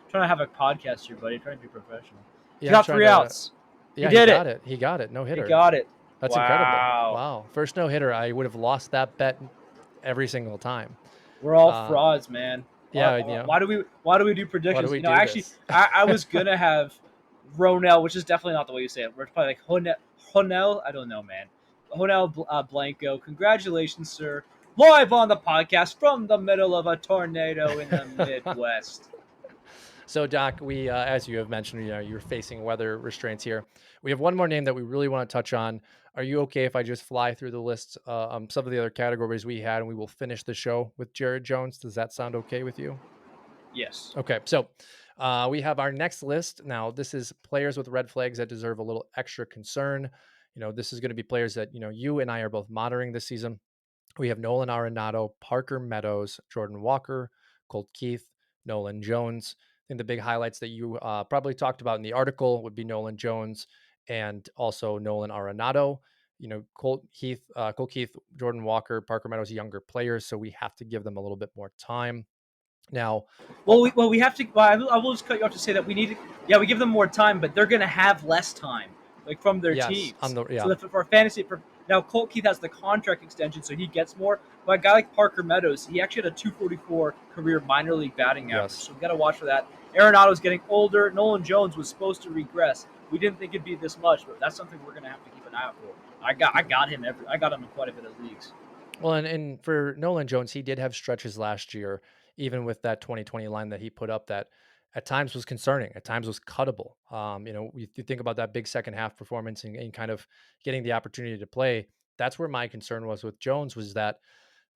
trying to have a podcast here, buddy. Trying to be professional. He Yeah, I'm got trying three to. outs. He Yeah, he did it. got it. He got it. No He hitter. got it. That's incredible. Wow. Wow. First no hitter. I would have lost that bet every single time. We're all Uh, frauds, man. yeah, you know, Why do we do why do predictions? we do Actually, this? I was gonna have Ronel, which is definitely not the way you say it. We're probably like Honel. I don't know, man. Honel Blanco. Congratulations, sir. Live on the podcast from the middle of a tornado in the Midwest. So, Doc, as you have mentioned, you're facing weather restraints here. We have one more name that we really want to touch on. Are you okay if I just fly through the list, some of the other categories we had, and we will finish the show with Jared Jones? Does that sound okay with you? Yes. Okay, so we have our next list. Now, this is players with red flags that deserve a little extra concern. This is going to be players that, you and I are both monitoring this season. We have Nolan Arenado, Parker Meadows, Jordan Walker, Colt Keith, Nolan Jones. I think the big highlights that you probably talked about in the article would be Nolan Jones and also Nolan Arenado. Colt Keith, Jordan Walker, Parker Meadows, younger players, so we have to give them a little bit more time. Now, Well, we have to. Well, I will just cut you off to say that we need to. Yeah, we give them more time, but they're going to have less time, like from their yes, on teams. the So yeah, that for fantasy, now Colt Keith has the contract extension, so he gets more. But a guy like Parker Meadows, he actually had a 244 career minor league batting average, yes. so we got to watch for that. Arenado's getting older. Nolan Jones was supposed to regress. We didn't think it'd be this much, but that's something we're going to have to keep an eye out for. I got him in quite a bit of leagues. Well, and for Nolan Jones, he did have stretches last year, even with that 2020 line that he put up that at times was concerning, at times was cuttable. You think about that big second half performance and kind of getting the opportunity to play. That's where my concern was with Jones was that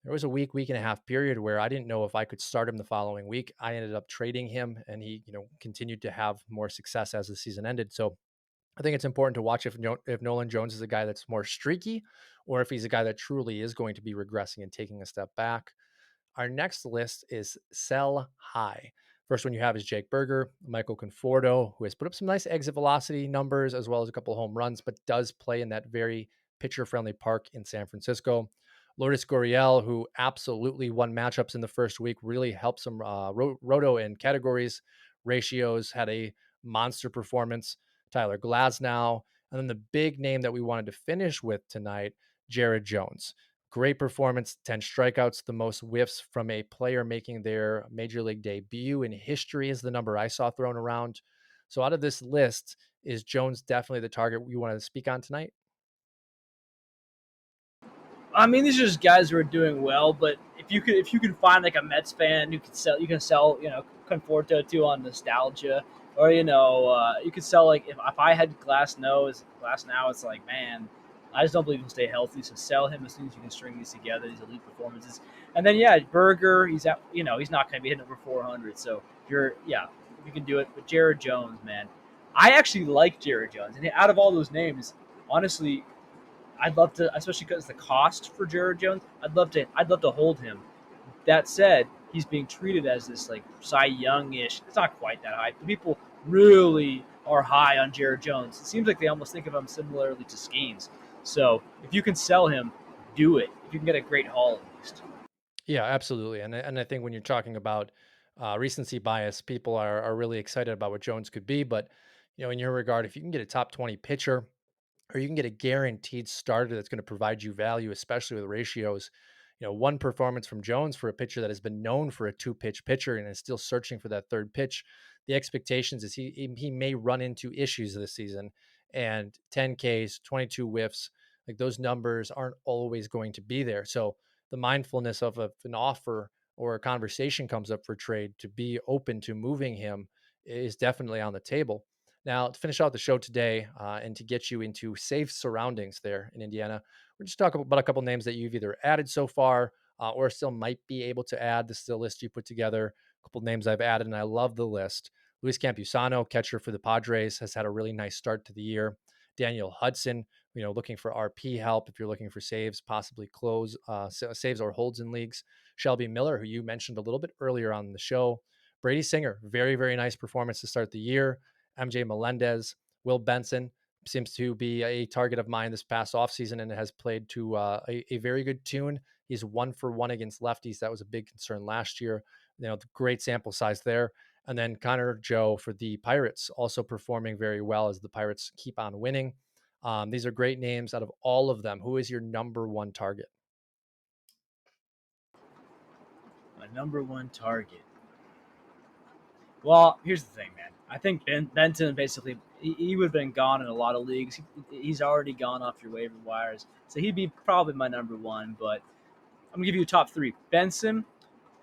there was a week and a half period where I didn't know if I could start him the following week. I ended up trading him and he, continued to have more success as the season ended. So I think it's important to watch if Nolan Jones is a guy that's more streaky or if he's a guy that truly is going to be regressing and taking a step back. Our next list is sell high. First one you have is Jake Berger, Michael Conforto, who has put up some nice exit velocity numbers as well as a couple of home runs, but does play in that very pitcher friendly park in San Francisco. Lourdes Gurriel, who absolutely won matchups in the first week, really helped some roto and categories ratios, had a monster performance. Tyler Glasnow, and then the big name that we wanted to finish with tonight, Jared Jones. Great performance, 10 strikeouts, the most whiffs from a player making their major league debut in history is the number I saw thrown around. So out of this list, is Jones definitely the target we want to speak on tonight? I mean, these are just guys who are doing well. But if you can find like a Mets fan who you can sell Conforto to on nostalgia, or you could sell like if I had Glass now, it's like, man, I just don't believe he'll stay healthy. So sell him as soon as you can string these together, these elite performances. And then yeah, Berger, he's not going to be hitting over 400. So if you can do it. But Jared Jones, man, I actually like Jared Jones, and out of all those names, honestly, I'd love to, especially because the cost for Jared Jones. I'd love to hold him. That said, he's being treated as this like Cy Young-ish. It's not quite that high. The people really are high on Jared Jones. It seems like they almost think of him similarly to Skeens. So if you can sell him, do it. If you can get a great haul at least. Yeah, absolutely. And I think when you're talking about recency bias, people are really excited about what Jones could be. But in your regard, if you can get a top 20 pitcher, or you can get a guaranteed starter that's going to provide you value, especially with ratios. One performance from Jones for a pitcher that has been known for a two-pitch pitcher and is still searching for that third pitch. The expectations is he may run into issues this season, and 10 Ks, 22 whiffs, like those numbers aren't always going to be there. So the mindfulness of an offer or a conversation comes up for trade to be open to moving him is definitely on the table. Now, to finish out the show today and to get you into safe surroundings there in Indiana, we're just talking about a couple names that you've either added so far or still might be able to add. This is the list you put together. A couple names I've added, and I love the list. Luis Campusano, catcher for the Padres, has had a really nice start to the year. Daniel Hudson, looking for RP help if you're looking for saves, possibly close saves or holds in leagues. Shelby Miller, who you mentioned a little bit earlier on the show. Brady Singer, very, very nice performance to start the year. MJ Melendez, Will Benson seems to be a target of mine this past offseason and has played to a very good tune. He's 1-for-1 against lefties. That was a big concern last year. The great sample size there. And then Connor Joe for the Pirates, also performing very well as the Pirates keep on winning. These are great names. Out of all of them, who is your number one target? My number one target. Well, here's the thing, man. I think Benton basically he would have been gone in a lot of leagues. He's already gone off your waiver wires, so he'd be probably my number one. But I'm gonna give you a top three: Benson,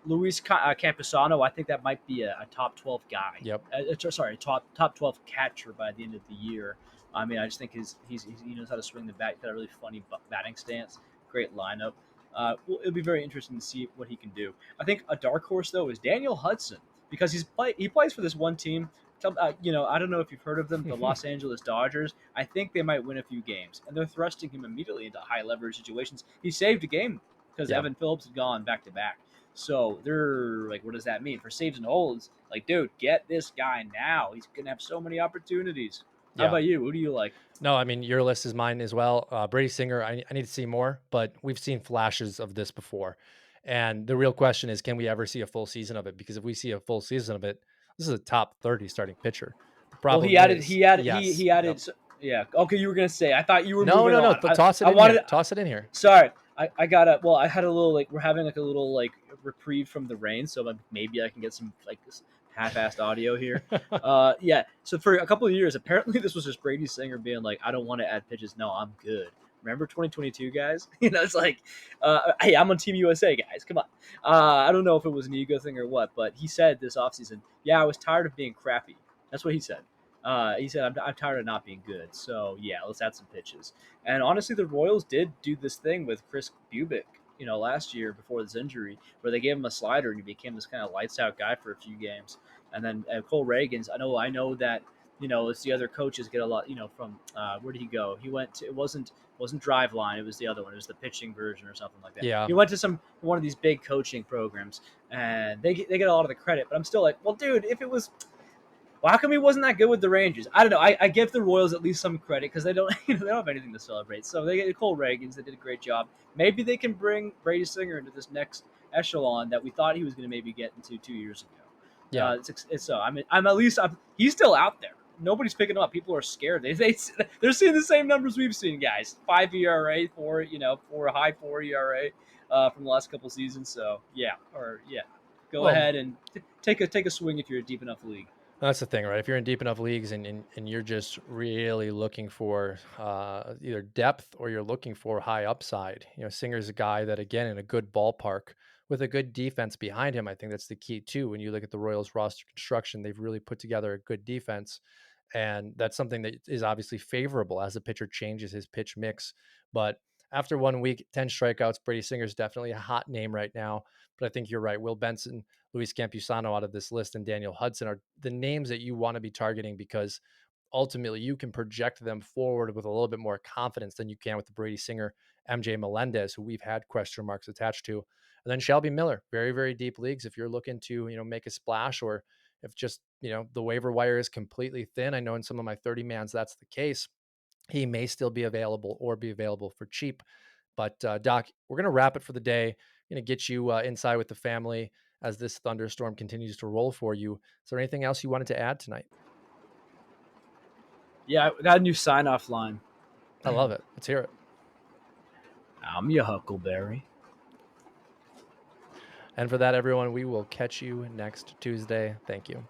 Luis Camposano. I think that might be a top 12 guy. Yep. Sorry, top 12 catcher by the end of the year. I mean, I just think he knows how to swing the bat. He's got a really funny batting stance. Great lineup. Well, it'll be very interesting to see what he can do. I think a dark horse though is Daniel Hudson because he plays for this one team. I don't know if you've heard of them, the Los Angeles Dodgers. I think they might win a few games, and they're thrusting him immediately into high leverage situations. He saved a game because Yeah. Evan Phillips had gone back to back. So they're like, what does that mean for saves and holds? Like, dude, get this guy now. He's gonna have so many opportunities. How Yeah. about you? Who do you like? No, I mean, your list is mine as well. Brady Singer, I need to see more, but we've seen flashes of this before. And the real question is, can we ever see a full season of it? Because if we see a full season of it, this is a top 30 starting pitcher. The Well, problem is, he yes, added. yep. Yeah. Okay, you were gonna say. I thought you were No, moving no, no. on. Toss it I in wanted. here. Toss it in here. Sorry, I got a. Well, I had a little like we're having like a little like reprieve from the rain, so maybe I can get some like this half-assed audio here. Yeah. So for a couple of years, apparently this was just Brady Singer being like, "I don't want to add pitches. No, I'm good." Remember 2022, guys? It's like, hey, I'm on Team USA, guys. Come on. I don't know if it was an ego thing or what, but he said this offseason, yeah, I was tired of being crappy. That's what he said. He said, I'm tired of not being good. So, yeah, let's add some pitches. And honestly, the Royals did do this thing with Chris Bubic, last year before this injury, where they gave him a slider and he became this kind of lights out guy for a few games. And then Cole Reagans, I know that it's the other coaches get a lot, from where did he go? He went to, it wasn't Driveline, it was the other one. It was the pitching version or something like that. Yeah. He went to one of these big coaching programs, and they get a lot of the credit. But I'm still like, well, dude, if it was, well, how come he wasn't that good with the Rangers? I don't know. I give the Royals at least some credit because they don't they don't have anything to celebrate. So they get Cole Reagans. They did a great job. Maybe they can bring Brady Singer into this next echelon that we thought he was going to maybe get into 2 years ago. Yeah. So I'm at least he's still out there. Nobody's picking him up. People are scared. They're seeing the same numbers we've seen, guys. 5 ERA, four high 4 ERA from the last couple seasons. So yeah, go Well, ahead and take a swing if you're a deep enough league. that's the thing, right? If you're in deep enough leagues and you're just really looking for either depth or you're looking for high upside, Singer's a guy that, again, in a good ballpark with a good defense behind him, I think that's the key too. When you look at the Royals roster construction, they've really put together a good defense. And that's something that is obviously favorable as a pitcher changes his pitch mix. But after 1 week, 10 strikeouts, Brady Singer's definitely a hot name right now. But I think you're right. Will Benson, Luis Campusano out of this list, and Daniel Hudson are the names that you want to be targeting because ultimately you can project them forward with a little bit more confidence than you can with the Brady Singer, MJ Melendez, who we've had question marks attached to. And then Shelby Miller, very, very deep leagues. If you're looking to, make a splash, or if just, the waiver wire is completely thin, I know in some of my 30 mans, that's the case. He may still be available or be available for cheap. But Doc, we're going to wrap it for the day. Going to get you inside with the family as this thunderstorm continues to roll for you. Is there anything else you wanted to add tonight? Yeah, I got a new sign off line. I love it. Let's hear it. I'm your Huckleberry. And for that, everyone, we will catch you next Tuesday. Thank you.